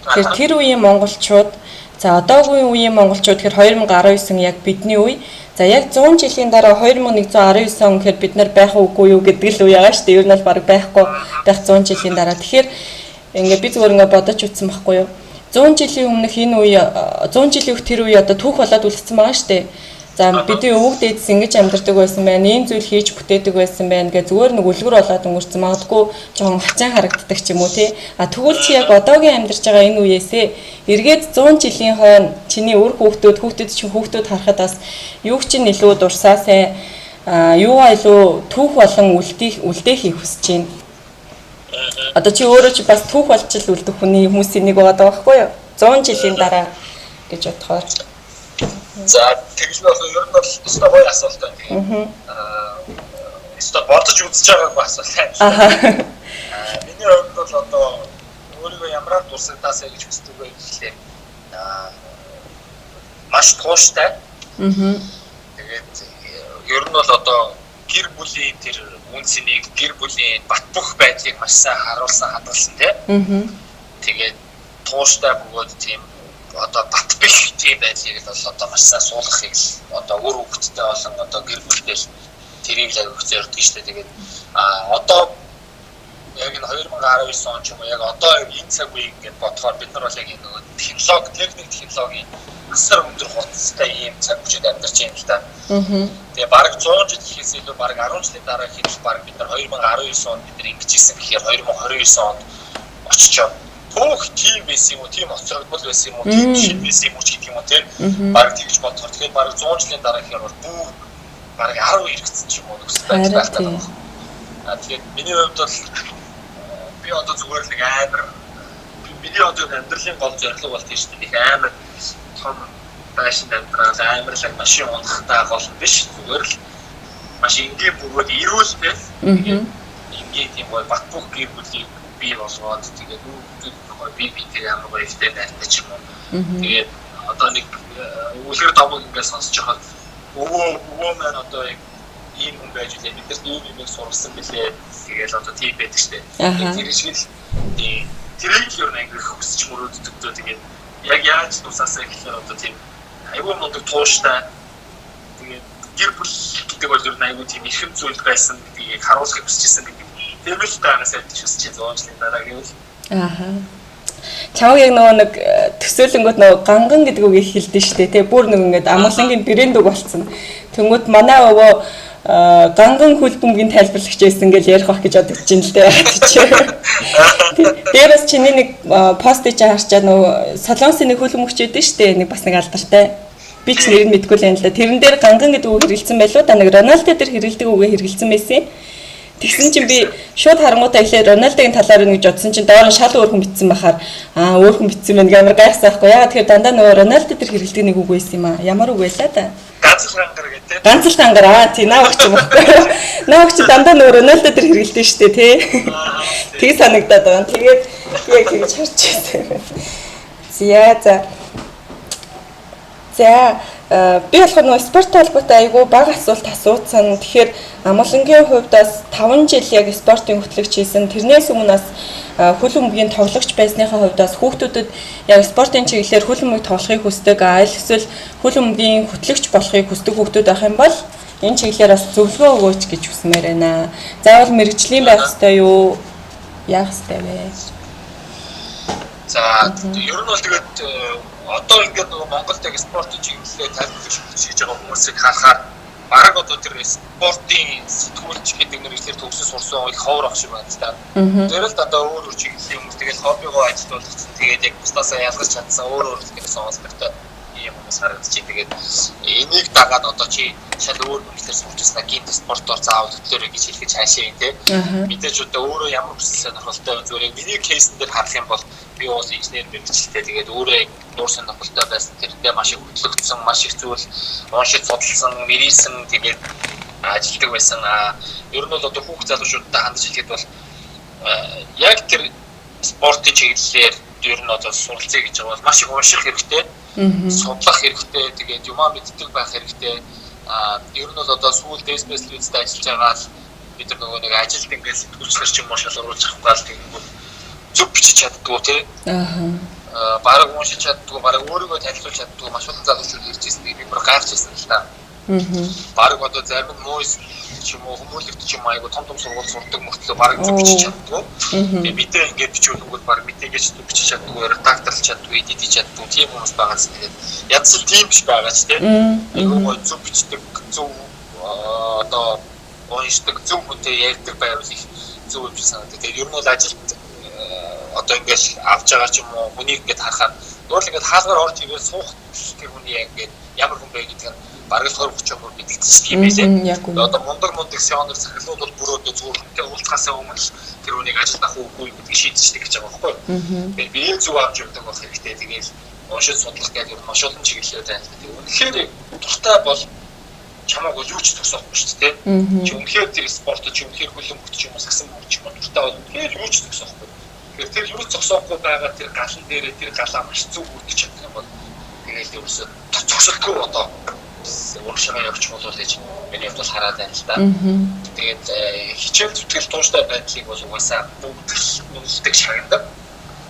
Тэгэхээр тэр үеийн монголчууд за одоогийн үеийн монголчууд гэхээр 2019 яг бидний үе. За яг 100 жилийн дараа 2119 он гэхээр бид нар байх уугүй юу гэдэг л үе байгаа шүү дээ. Ер нь бол баг байхгүй байх 100 жилийн дараа. Тэгэхээр ингээд би зүгээр ингээд бодож үтсэн байхгүй юу. 100 жилийн өмнөх энэ үе 100 жилийн өмнөх тэр үе одоо түүх болоод үлдсэн байгаа шүү дээ. За бидний өвөг дээдс ингэж амьдардаг байсан байна. Ийм зүйл хийж бүтээдэг байсан байна гэж зүгээр нэг үлгэр болоод өнгөрцөн магадгүй жоохон хачаан харагддаг ч юм уу тий. Тэгвэл чи яг одоогийн амьдарч байгаа энэ үеэсээ эргээд 100 жилийн хойно чиний үр хүүхдүүд чинь хүүхдүүд харахад бас юу чинь илүү дурсаасай юугаа илүү түүх болон үлдээх хүсэж байна. Одоо чи өөрөө чи бас түүх болж л үлдэх хүний хүмүүсийн нэг байгаа байхгүй юу? 100 жилийн дараа гэж бодохоор. За тэгж байх ер нь бол өстой гоё асуулт байна. Өстой бодож үзэж байгаагүй асуулт байна. Миний хувьд бол одоо өөрийгөө ямар дурсагтаасаа гэж хүсдэг байх гэхлээр маш тууштай. Тэгээд ер нь бол одоо гэр бүлийн тэр үнцнийг гэр бүлийн бат бөх байдлыг маш сайн харуулсан хадгалсан тийм. Тэгээд тууштай бөгөөд тийм одоо бат бэх тийм байдлыг бол одоо маш сайн суулгахыг л одоо өөр хүүхдтэй болон одоо гэр бүлтэй тэрийг л агуулж ярьдаг шүү дээ. Тэгээд одоо яг энэ 2019 он ч юм уу яг одоо энэ цаг үеийг ингээд бодохоор бид нар бол яг энэ нөгөө технологийн асар өндөр хурцтай ийм цаг үеид амьдарч байна л да. Тэгээ бараг 100 жил гэхээс илүү бараг 10 жилийн дараа хэдэл бараг бид нар 2019 онд бид нар ингэж ирсэн гэхээр 2029 онд очичоод төөх тийм байсан юм уу, тийм хоцрогдмол байсан юм уу, тийм шин байсан юм уу гэдэг юм уу тийм. Бараг тэгж бодохоор тэгэхээр бараг 100 жилийн дараа гэхээр бол бүр бараг 10 хэрэгцсэн ч юм уу нөхцөл байдал байх таа. Тэгээд миний хувьд бол би одоо зүгээр л нэг амар миний одоо амьдралын гол зорилго бол тийш нэг амар том байшин амьдрал амар л машин унахтай гол биш зүгээр л маш энгийн бөгөөд ирүүлтэй тэгээд энгийн тийм гой бат бөх гэр бүлийг бий болгоод тэгээд би ямар гоё ихтэй байлтай ч юм уу тэгээд одоо нэг үлгэр домог ингээд сонсож байхад өвөө маань одоо яг ийм хүн байж үлээ бид нар ийм юм сурсан билээ тэгээд одоо тийм байдаг штэ тэр шиг л тэрийг юу нэг хөсч мөрөөддөг дөө тэгээд яг яаж тусаасаа гэхээр одоо тийм айгүй мундаг тууштай тэгээд гэр бүл гэдэг бол ер нь айгүй тийм их зүйл байсан гэдгийг харуулахыг хүсэж байсан гэдэг Тэрвэс таанаас ядчихсан чи 100 жилийн дараа гэвэл. Ааха. Чамаг яг нөгөө нэг төсөөлөнгөд нөгөө ганган гэдэг үгийг хэлдэж штэ тий. Бүр нэг ингээд амгалангийн брэнд үг болсон. Тэнгүүд манай өвөө ганган хөлбөмбөгийн тайлбарлагч байсан гэж ярих бах гэж бодож байна л дээ. Дээрээс чиний нэг постыг харчаад нөгөө солонгосын нэг хөлбөмбөгч байдсан штэ. Нэг бас нэг алдартай. Би ч нэр нь мэдгүй л юм л да. Тэрэн дээр ганган гэдэг үг хэрэгэлсэн байлуу да. Нэг Роналдо дээр хэрэгэлдэг үгээ хэрэгэлсэн байсан. Тэгсэн чинь би шууд харангуйтай ихлээр Роналдогийн талаар нэг гэж бодсон чинь доор нь шал өөр хүн битсэн бахаар өөр хүн битсэн байна гэмээр гайхсан байхгүй. Ягаад тэгэхээр дандаа нөгөө Роналдо дээр хэрэгэлдэг нэг үг байсан юм аа. Ямар үг байлаа да? Ганцлах ангар гэдэг. Ганцлах ангар тий наавч юм байхгүй. Наавч дандаа нөгөө Роналдо дээр хэрэгэлдэг шүү дээ тий. Тэг санагдаад байна. Тэгээд яг тэгж харж байсан. За би болохоор нөгөө спорт талбартай айгүй бага асуулт асуусан. Тэгэхээр амгалангийн хувьд бас 5 жил яг спортын хөтлөгч хийсэн. Тэрнээс өмнө бас хөл бөмбөгийн тоглогч байсныхаа хувьд бас хүүхдүүдэд яг спортын чиглэлээр хөл бөмбөгийг тоглохыг хүсдэг, эсвэл хөл бөмбөгийн хөтлөгч болохыг хүсдэг хүүхдүүд байх юм бол энэ чиглэлээр бас зөвлөгөө өгөөч гэж хүсмээр байна. Заавал мэрэгжлийн байх ёстой юу? Яах ёстой вэ? За ер нь бол тэгээд одоо ингээд Монголд яг спортын чиглэлээр тайлбарлаж хийж байгаа хүмүүсийг харахаар бараг одоо тэр спортын сэтгүүлч гэдэг нэрээр төгсөж сурсан их ховор ах шиг байна л да. Тэрэл одоо өөр чиглэлийн хүмүүс тэгээд хоббигоо ажилуулсан. Тэгээд яг бусдаасаа ялгаж чадсан өөр зүйлээ сонсдогтой юм хүмүүс харагдчих. Тэгээд энийг дагаад одоо чи шал өөр хүмүүсээр сурчсан гинт спортоор заавал хөтлөөрэй гэж хэлэх хаашаа юм те. Мэдээж одоо өөрөө ямар хүсэлтэй нөхөлтэй зүгээр миний кейсэн дээр харах юм бол би уус инженер мэргэжилтэй тэгээд өөрөө нуур сонирхолтой байсан. Тэрэндээ маш их хөтлөгдсөн, маш их зүйл уншиж судалсан, мэрийсэн тэгээд ажилтдаг байсан. Ер нь бол одоо хүүхд залуучуудтай хандж хэлэхэд бол яг тэр спортын чиглэлээр ер нь одоо суралцъя гэж байгаа бол маш их унших хэрэгтэй. Судлах хэрэгтэй. Тэгээд юмаа мэддэг байх хэрэгтэй. Ер нь бол одоо сүүл дэспециалисттэй ажиллаж байгаа л бид нар нөгөө нэг ажилд ингээд сэтгүүлчлэр ч юм уу шалгаруулж авах гал тэгэнгүүт зүг бичиж чаддгүй тий. Бараг уншиж чаддгүй, бараг өөрийгөө танилцуулж чаддгүй маш олон залуучууд ирж ирсэн. Би бүр гайхаж ирсэн л та. Бараг одоо зарим нь мууис ч юм уу хүмүүлэгт ч юм айгу том сургууль сурдаг мөртлөө бараг зүг бичиж чаддгүй. Тэгээ мэдээ ингээд бичүүлэнгүүт бараг мэдээгээ зүг бичиж чаддгүй, редакторлж чаддгүй, эдитэж чаддгүй тийм хүмүүс байгаа ч тэгээд ядсал тийм биш байгаа ч тий. Айгу зүг бичдэг, зүг одоо уншдаг, зүг үнтэй ярьдаг байвал их зүг юм шиг санагдав. Тэгээд ер нь бол ажилд одоо ингээд авч байгаа ч юм уу хүнийг ингээд харахаар нөгөө ингээд хаалгаар орж ирээд суух тэр хүний ингээд ямар хүн бэ гэдэг нь бараг 20-30 хүн мэдчихсэн юм байлээ. Одоо мундаг сионор захирлууд бол бүр одоо зүгээр уулзахаасаа өмнө тэр хүнийг ажилд авах үгүй гэдгийг шийдчихдэг гэж байгаа байхгүй. Тэгээд би энэ зүг авч явдаг байх хэрэгтэй. Тэгээд уншиж судлах гэдэг нь маш олон чиглэлээр байна. Үнэхээр дуртай бол чамааг юу ч төгсөхгүй шүү дээ. Чи үнэхээр тэр спортод чи үнэхээр хөлбөмбөгч юм уу сагсан мөнгөч юм уу дуртай бол үнэхээр юу ч төгсөхгүй. Тэгэхээр тэр юу ч зогсоохгүй байгаа тэр галан дээрээ тэр галаа маш зүг үрдэж чадсан юм бол тэгээд ерөөсөө зогсолтгүй одоо урагшаа явж болов гэж миний хувьд бол хараад байна л да. Тэгээд хичээл зүтгэл тууштай байдлыг бол угаасаа бүгдэлдэг шагнадаг.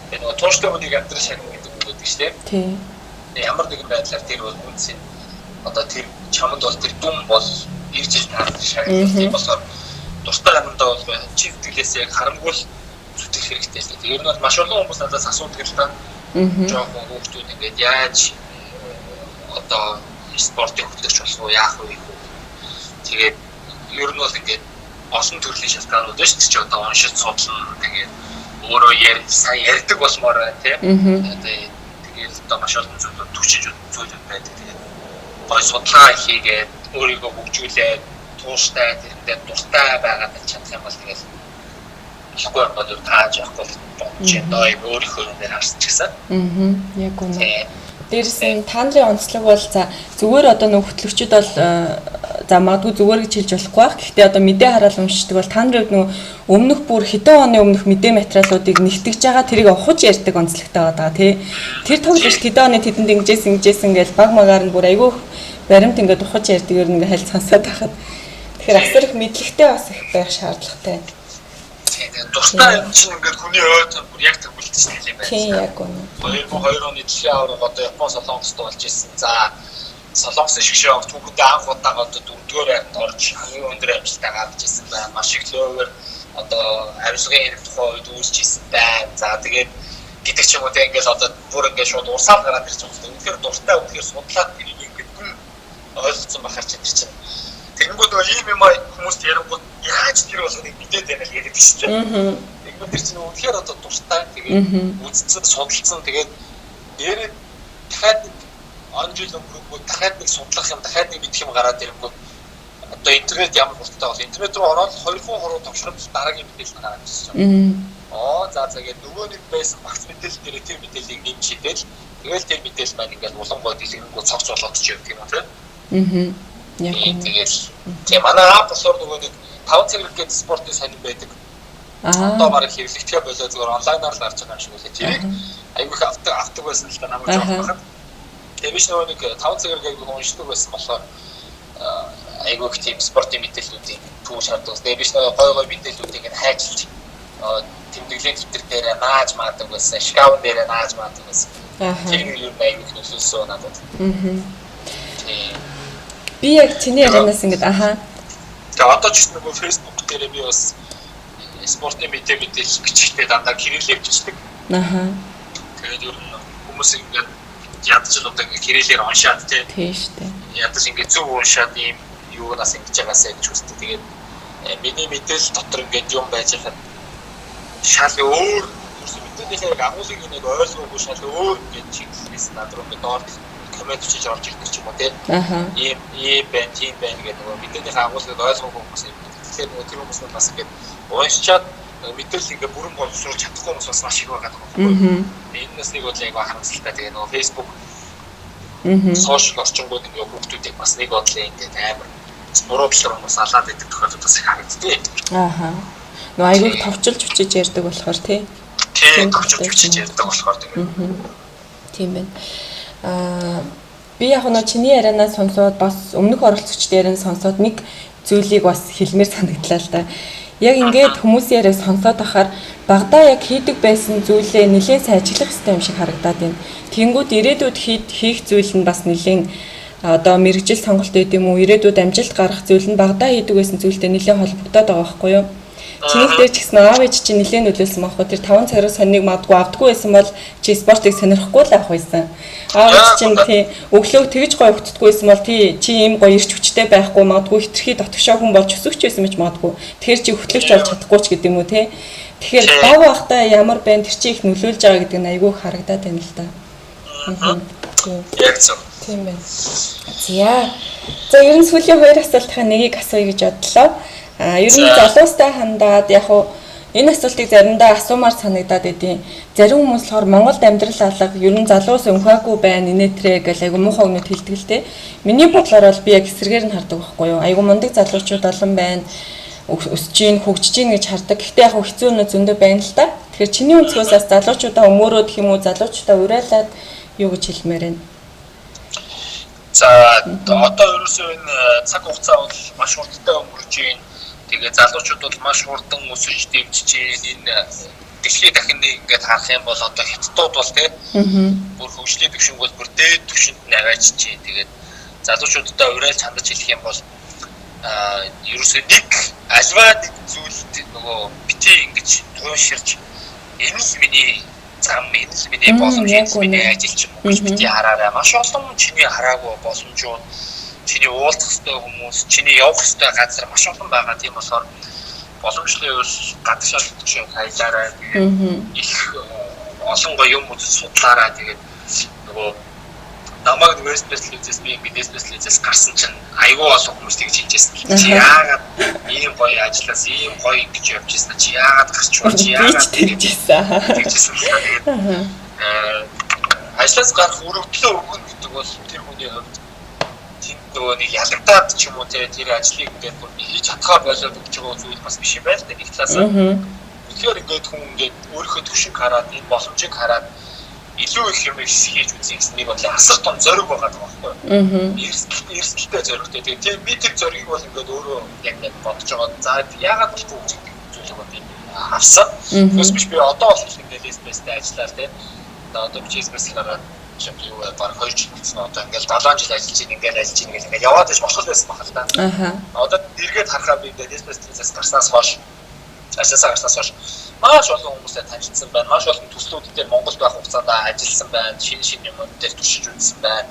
Тэгээд нөгөө тууштай хүнийг амьдрал шагнах гэдэг үг гэдэг чинь тийм. Ямар нэгэн байдлаар тэр бол үнсэн одоо тэр чамд бол тэр дүн бол ирж ил таарч шагнах тийм болохоор дуртай амандаа бол чи сэтгэлээс яг харамгүй зүтгэх хэрэгтэй л дээ. Ер нь бол маш олон хүмүүс надаас асуудаг л та. Жоохон хүүхдүүд ингээд яаж одоо спортын хөтлөгч болох уу, яах вэ? Тэгээд ер нь бол ингээд олон төрлийн шалтгаанууд байна шүү дээ. Чи одоо уншиж судлана, тэгээд өөрөө ярьдаг болмоор байна тийм. Тэгээд одоо маш олон зүйлүүд төвчж зүйлүүд байдаг. Тэгээд гой судалгаа хийгээд өөрийгөө хөгжүүлээд тууштай тэрэндээ дуртай байгаад чадах юм бол тэгээд ихгүй бол тааж явахгүй бодож байна. Өөрийнхөө нэр харсч гисэн. Яг үнэ. Дээрээс нь та нарын онцлог бол за зүгээр одоо нэг хөтлөгчд бол за магадгүй зүгээр гэж хэлж болохгүй байх. Гэхдээ одоо мэдээ хараад уншдаг бол та нарын нөгөө өмнөх бүр хэдэн оны өмнөх мэдээ материалуудыг нэгтгэж байгаа тэрийг ухаж ярьдаг онцлогтой байгаа тий. Тэр тоглож хэдэн оны тэдэнд ингэжсэн гэж баг магаар нь бүр айгүй баримт ингээд ухаж ярьдаг ер нь ингээ хайлт сонсоод байхад тэгэхээр асар их мэдлэгтэй бас их байх шаардлагатай. Дуртай юм чинь ингээд хүний ойд бүр яг тэр үлдчихсэн юм байна. Тийм яг үнэ. 2002 оны дэлхийн аварга одоо Япон Солонгост болж ирсэн. За Солонгосын шгшээ авч бүгд анх удаага одоо 4-р байранд орж хамгийн өндөр амжилтаа гаргаж ирсэн байна. Маш их лөөвөр одоо авилгын тухай үед үүсэж исэн байна. За тэгээд гэдэг ч юм уу те ингээл одоо бүр ингээд шууд урсаал гараад ирж байгаа юм. Тэгэхээр дуртай үнэхээр судлаад тэрийг ингээд гүн ойлгоцсон бахаар ч энэ чинь. Тэгэнгүүт ийм юм хүмүүст ярангууд яаж тэр болгоныг мэдээд байна л гэдэг чинь тийм. Тэгэнгүүт тэр чинь үнэхээр одоо дуртай тэгээд үзсэн судалсан тэгээд нэрээ дахиад он жил өнгөрөнгөө дахиад нэг судлах юм дахиад нэг мэдэх юм гараад ирэнгүүт одоо интернет ямар хурдтай бол интернет рүү ороод 2-3 товшромж дараагийн мэдээлэл гараад ирсэн юм. За тэгээд нөгөө нэг байсан багц мэдээлэл дээр тэр мэдээллийг нэмж хийдэл тэгэл тэр мэдээлэл маань ингээд улангой дэлгэрэнгүй цогц болоод ч юм тийм үү тийм. Яг тийм. Тийм манай аап болохоор нөгөө нэг 5 цагт гээд спортын сонин байдаг. Одоо бараг хэрэглэгдэхээ болоо зүгээр онлайнаар л гарч байгаа юм шиг үлээ. Тэр аюух авдаг байсан л та намайг жоох байхад. Тэгээ биш нөгөө нэг 5 цагт гээд уншдаг байсан болохоор аюух тийм спортын мэдээллүүдийг түүш харддаг. Тэгээ биш нөгөө гой мэдээллүүдийг ингээд хайчилж тэмдэглэлийн төвтөр дээр нааж маадаг байсан, шкаун дээр нааж маадаг байсан. Тэр нь юу аюух нөлөөлсөн надад. Би яг чиний ярианаас ингээд Тэгээ одоо ч гэсэн нөгөө Facebook дээр би бас спортын мэдээлэл бичгтээ дандаа кириллээр бичдэг. Тэгээд ер нь хүмүүс ингээд ядаж л одоо ингээд кириллээр уншаад тийм шүү дээ. Ядаж ингээд зөв уншаад ийм юунаас ингэж байгаасаа гэж үзтээ. Тэгээд миний мэдээлэл дотор ингээд юм байж хаад шал өөр мэдээлэл яг агуулгыг нэг ойлгоогүй шал өөр гэж чиглэлээс над руу ингээд доор коммент хийж орж ирдэг ч юм уу тийм. Ийм бэн тийм бэн гэдэг нөгөө мэдээллийн агуулгыг ойлгоогүй хүмүүс юм. Тэгэхээр нөгөө тэр хүмүүс бас ингээд уншчаад мэдээлэл ингээд бүрэн боловсруулж чадахгүй хүмүүс бас маш их байгаа юм. Энэс нэг бодлоо яг харамсалтай. Тэгээ нөгөө Facebook сошиал орчингууд ингээд хүүхдүүдийг бас нэг бодлоо ингээд амар буруу талаар хүмүүс алаад идэх тохиолдол бас их харагддаг. Нөгөө айгүй товчилж хүчиж ярьдаг болохоор тийм. Тийм товчилж хүчиж ярьдаг болохоор тийм байна. Би яг нь чиний ярианаас сонсоод бас өмнөх оролцогчдын сонсоод нэг зүйлийг бас хэлмээр санагдлаа л да. Яг ингээд хүмүүсийн яриаг сонсоод ахаар багадаа яг хийдэг байсан зүйлээ нэлээд сайжруулах хэрэгтэй юм шиг харагдаад байна. Тэнгүүд ирээдүйд хийх зүйл нь бас нэлээд одоо мэрэгжил сонголт гэдэг юм уу, ирээдүйд амжилт гаргах зүйл нь багадаа хийдэг байсан зүйлтэй нэлээд холбогдоод байгаа байхгүй юу? Чиний дээр ч гэсэн аав ээж чинь нэлээд нөлөөлсөн байхгүй. Тэр 5 цагаар сониг мадгүй авдаггүй байсан бол чи спортыг сонирхгүй л авах байсан. Аав ээж чинь тий өглөө тэгж гоё өгдөггүй байсан бол чи ийм гоё ирч хүчтэй байхгүй мадгүй хитрхи дотгошоо хүн болж өсөгч байсан мэт мадгүй. Тэгэхээр чи хөтлөгч болж чадахгүй ч гэдэг юм уу тий. Тэгэхээр бав байхдаа ямар байна тэр чи их нөлөөлж байгаа гэдэг нь айгүй харагдаад байна л да. Яг зөв. Тийм байна. За ер нь сүүлийн 2 асуултынхаа нэгийг асууя гэж бодлоо. Ер нь залуустай хандаад яг уу энэ асуултыг заримдаа асуумаар санагдаад идэв. Зарим хүмүүс болохоор Монголд амьдрал алга, ер нь залуус өнхөөгүй байна, инээтрээ гэл айгу муухай өгнөд хэлдэг л те. Миний бодлоор бол би яг эсрэгээр нь хардаг байхгүй юу? Айгу мундаг залуучууд олон байна. Өсөж гин, хөгжиж гин гэж хардаг. Гэхдээ яг хэцүү өнө зөндөө байна л та. Тэгэхээр чиний өнцгөөс залуучуудаа өмөрөөд гэх юм уу, залуучуудаа уриалаад юу гэж хэлмээр байна? За одоо ерөөсөө энэ цаг хугацаа бол маш хурдтай өнгөрч байна. Тэгээ залуучууд бол маш хурдан өсөж дэвжиж энэ дэлхийд дахин нэг ингээд харах юм бол одоо хятадууд бол тийм бүр хөгжлийн төвшинг бол бүр дээд төвшөнд нь аваачиж байна. Тэгээд залуучуудаа уриалж хандаж хэлэх юм бол ерөөсөө нэг альва нэг зүйлд нөгөө бити ингэж тууширч энэ л миний зам, энэ л миний боломж, энэ л миний ажил ч юм уу гэж бити хараарай. Маш олон чиний хараагүй боломжууд, чиний уулзах ёстой хүмүүс, чиний явах ёстой газар маш олон байгаа. Тийм болохоор боломжтой бол гадагшаал шиг хайлаарай. Тэгээд их олон гоё юм үзэж судлаарай. Тэгээд нөгөө намайг West-West-Lizээс би West-West-Lizээс гарсан чинь айгүй олон хүмүүс тэгж хийжсэн. Чи яагаад ийм гоё ажиллаас ийм гоё ингэж явж ирсэн? Чи яагаад гарч чи яагаад тэгжсэн? Ажиллаас гарах өргөдлөө өгнө гэдэг бол тэр хүний хувьд нөгөө нэг ялгадаад ч юм уу тэр ажлыг ингээд бүр хийж чадхаа болоод өгч байгаа зүйл бас биш юм байна л да. Нэг талаас нь тэгэхээр ингээд хүн ингээд өөрийнхөө төвшинг хараад энэ боломжийг хараад илүү их юм хийж үзье гэсэн нэг бодлоо асар том зориг байгаа байхгүй юу? Эрсдэлтэй зоригтой. Тэгээд би тэр зоригийг бол ингээд өөрөө яг бодож байгаа. За яагаад ч бүгд зүйлэг бол би авсан. Тэгээс биш би одоо бол ингээд лесбэстэй ажиллаар тийм. Одоо би лесбэс гараад юм юу баг 2 жил гэсэн одоо ингээд 7 жил ажиллаж ингээд яваад иж болох байсан баг л да. Одоо эргээд харахаа би ингээд лесбэсээс гарснаас хойш Ажлаасаа гарснаас хойш маш олон хүмүүстэй танилцсан байна. Маш олон төслүүд дээр Монголд байх хугацаанд ажилласан байна. Шинэ юм дээр туршиж үзсэн байна.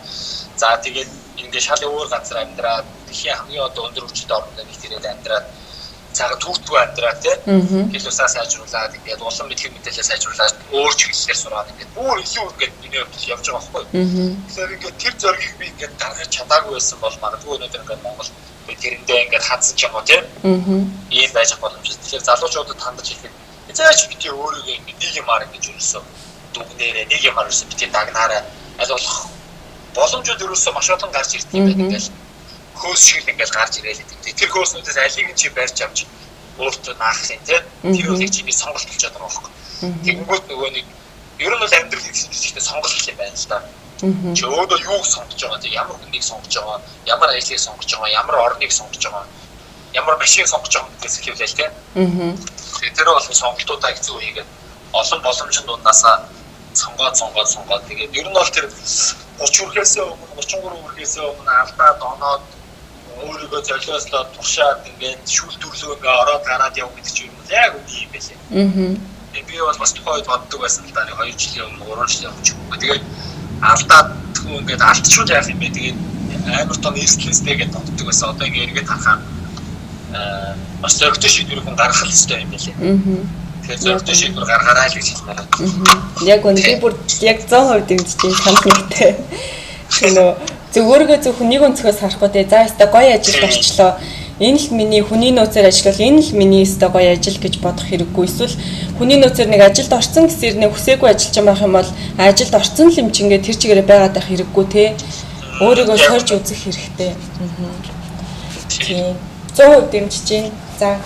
За тэгээд ингээд шал өөр газар амьдраад дэлхийн хамгийн одоо өндөр хүчтэй орнууд нэг тэрээр амьдраад цаага түүхтгүй амьдраад тийм хэл усаа сайжруулаад ингээд улам мэдлэг мэдээлэл сайжруулаад өөр чиглэлээр сураад ингээд бүр илүү ингээд миний хувьд явж байгаа байхгүй. Тэгэхээр ингээд тэр зорилгыг би ингээд гаргаж чадаагүй байсан бол магадгүй өнөөдөр ингээд Монгол тэрэндээ ингээд хадсан ч юм уу тийм ийм байж боломжтой. Тэгэхээр залуучуудад хандаж хэлэхэд эцээч бити өөрийгөө ингээд нэг юмар ингэж өрөөсөө дүгнээрээ нэг юмар өрөөсөө бити дагнаараа аль болох боломжууд өрөөсөө маш олон гарч ирдэг юм байна ингээд хөөс шиг ингээд гарч ирээд байдаг. Тэр хөөснүүдээс алийг нь чи барьж авч өөртөө наах юм тийм тэр үеийг чиний сонголт болж байгаа байхгүй. Тэгэнгүүт нөгөө нэг ер нь бол амьдрал гэсэн чигтээ сонголт юм байна л да. Чи өөрөө юуг сонгож байгаа тийм ямар хүнийг сонгож байгаа, ямар ажлыг сонгож байгаа, ямар орныг сонгож байгаа, ямар машиныг сонгож байгаа гэдгээс хэлвэл тийм. Тэр бол сонголтуудаа хэцүү хийгээд олон боломжийн дундаасаа сонгоод тэгээд ер нь бол тэр 30 хүрхээсээ өмнө 33 хүрхээсээ өмнө алдаад оноод өөрийгөө золиослоод туршаад ингээд шүүлтүрлөө ингээд ороод гараад явах гэдэг чинь юм яг үгүй юм байлээ. Би бол бас тухайд боддог байсан л да 2 жилийн өмнө 3 жилийн өмнө ч юм уу. Тэгээд алдаад тэгвэл ингээд алдчихвал яах юм бэ? Тэгээд амар том эрсдлээстэй гэж боддог байсан. Одоо ингээд эргээд харахаар бас зөрөгтэй шийдвэр хүн гаргах хэрэгтэй юм байлээ. Тэгэхээр зөрөгтэй шийдвэр гаргараа л гэж хэлмээр байна. Яг үнэ бүр яг 100% дэмжиж санал нэгтэй. Тэгээ зөвөргөө зөв хүнийг өнцгөөс харахгүй те за яста гоё ажилд орчлоо энэ л миний хүний нөөцөөр ажиллавал энэ л миний яста гоё ажил гэж бодох хэрэггүй эсвэл хүний нөөцөөр нэг ажилд орсон гэсээр нэг хүсээгүй ажиллаж байгаа юм бол ажилд орсон л юм чингээ тэр чигээрээ байгаад байх хэрэггүй те өөрийгөө сорж үзэх хэрэгтэй. Тийм 100% дэмжиж байна.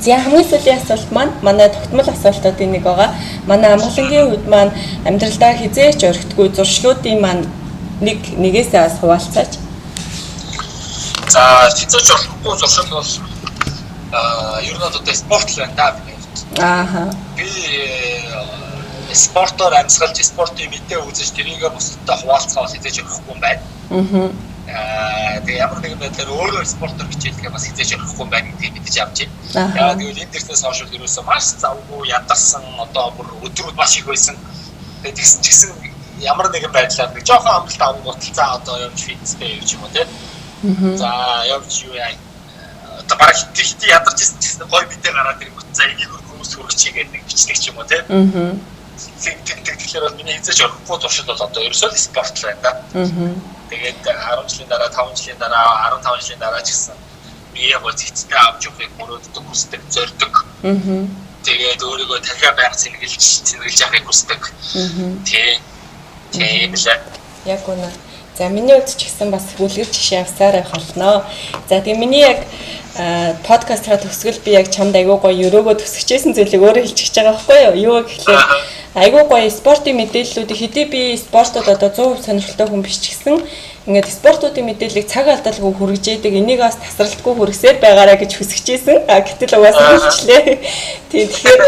За хамгийн сүүлийн асуулт маань манай тогтмол асуултуудын нэг байгаа. Манай амгалангийн хувьд маань амьдралдаа хизээч орхитгүй зуршлуудын маань нэгээс бас хуваалцаач. За хизээч орхихгүй зуршил бол ер нь одоо спорт л байна да би. Би спортоор амьсгалж спортын мэдээ үзэж тэрийгээ бусдад хуваалцах хизээч орхихгүй юм байна. Тэгээ ямар нэгэн байдлаар өөрөө спортоор хичээлгээ бас хизээч орхихгүй юм байна гэдгийг мэдэж авч байна. Яагаад гэвэл энэ дээрээс хойш ерөөсөө маш завгүй ядарсан одоо бүр өдрүүд маш их байсан. Тэгээ тэгсэн ч гэсэн ямар нэгэн байдлаар нэг жоохон амралт авах готалцаа одоо явж фитнестэй явж юм уу те. За явж юу яа. Одоо бараг хит ядарч ирсэн ч гэсэн гой мэдээ гараад ирэнгүүт за энийг хүмүүс хүргэчихье гэдэг нэг бичдэг ч юм уу те. Тэгэхээр бол миний хизээч орхгүй туршил бол одоо ерөөсөө спорт л байна да. Тэгээд 10 жилийн дараа 5 жилийн дараа 15 жилийн дараа ч гэсэн би яг зэцтэй авч явахыг мөрөөддөг хүсдэг зорддог. Тэгээд өөрийгөө дахиад байнга цэнгэлж явахыг хүсдэг. Тийм л. Яг үнэ. За миний хувьд ч гэсэн бас хүлгэр жишээ авсаар байх болно. За тэгээ миний яг подкастаа төгсгөл би яг чамд айгуу гоё өрөөгөө төсөжсэн зүйлийг өөрөө хэлчихэж байгаа байхгүй юу? Юу гэхлээр айгуу гоё спортын мэдээллүүдийг хэдий би спортод одоо 100% сонирхолтой хүн биш ч гэсэн ингээд спортуудын мэдээллийг цаг алдалгүй хүргэж яадаг энийг бас тасралтгүй хүргэсээр байгаарай гэж хүсэжсэн. Гэтэл угаасаа хэлчлээ. Тэгэхээр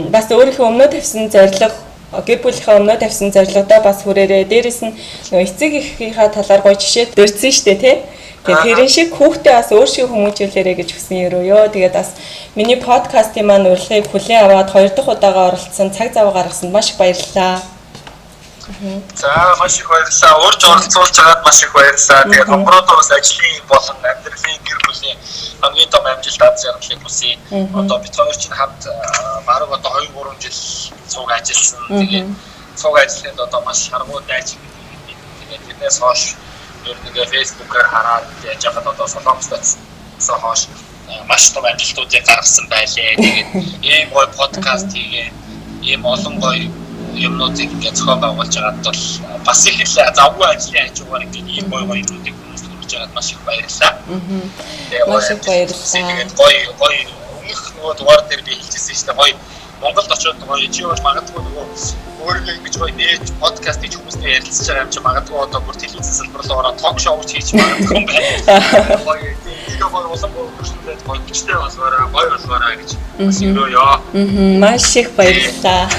бас өөрийнхөө өмнө тавьсан зорилго гэр бүлийнхээ өмнө тавьсан зорилгодоо бас хүрээрээ дээрэс нь нөгөө эцэг эхийнхээ талаар гоё жишээ дурдсан штэ тий. Тэгээд тэрэн шиг хүүхдээ бас өөр шиг хүмүүжүүлээрэ гэж хүсэн ерөөё. Тэгээд бас миний подкастын маань урилгыг хүлээн аваад 2 дахь удаага оролцсон цаг зав гаргасанд маш их баярлалаа. За маш их баярлалаа. Урьж оролцуулж байгаад маш их баярлалаа. Тэгээд хомбруудаа бас ажлын болон амьдралын гэр бүлийн хамгийн том амжилт аз жаргалыг хүсье. Одоо бид хоёр чинь хамт баруун одоо 2-3 жил цуг ажилласан. Тэгээд цуг ажлын одоо маш харгуй дайч гэдэг. Тэгээд тэрнээс хойш ер нь Facebook-аар хараад яаж яхад одоо солонгостоос хойш маш том амжилтуудыг гаргасан байлээ. Тэгээд ийм гоё подкаст хийгээ, ийм олон гоё юмнуудыг ингээд зохион байгуулж байгаад бол бас их л завгүй ажлын хажуугаар ингээд ийм гоё юмнуудыг хүмүүст хүргэж байгаад маш их баярлалаа. Маш их баярлалаа. Тэгээд гоё өмнөх нөгөө дугаар дээр би хэлчихсэн шүү дээ. Гоё Монголд очиод гоё чи бол магадгүй нөгөө өөрийгөө ингэж гоё нээж подкаст хийж хүмүүстэй ярилцж байгаа юм чи магадгүй одоо бүр телевизэн салбар руу ороод ток шоу хийж магадгүй юм байна. Гоё тийм гоё улам өөрчлөлт гоё бичтэй болоорой гоё болоорой гэж бас өрөөё. Маш их баярлалаа.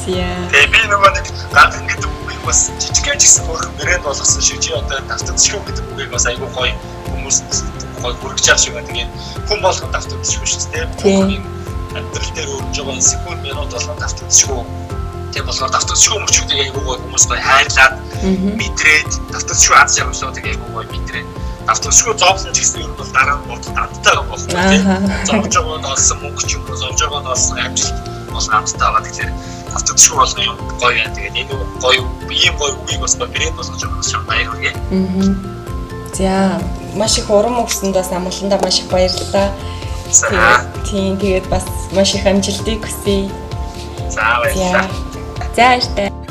Тэгээ би нөгөө нэг ганц гэдэг үгийг бас жижигхэн ч гэсэн өөр брэнд болгосон шиг чи одоо тавццшгүй гэдэг үгийг бас айгүй гоё хүмүүс гой хүргэж авч байгаа. Тэгээд хүн болгонд автагдчихгүй шүү дээ. Бүхний амьдрал дээр өрнөж байгаа секунд минут болгонд автагдчихгүй. Тэгээд болгоод автагдчихгүй мөчүүдийг айгүй гой хүмүүс гой хайрлаад мэдрээд автагдчихгүй аз жаргалтай тэгээд айгүй гой мэдрээд автагдчихгүй зовлон ч гэсэн юм бол дараа нь бодолд амттай байгаа байхгүй тийм. Зовж байгаа нь олсон мөнгө ч юм уу, зовж байгаа нь олсон амжилт бол амттай байгаа. Тэгэхээр автагдчихгүй болгоо юм гоё яа. Тэгээд энэ гоё ийм гоё үгийг бас брэнд болгож байгаа шүү баяр хүргэе. За маш их урам өгсөндөөс амгаландаа маш их баярлалаа. Тийм тэгээд бас маш их амжилтыг хүсье. За баярлалаа. За баяртай.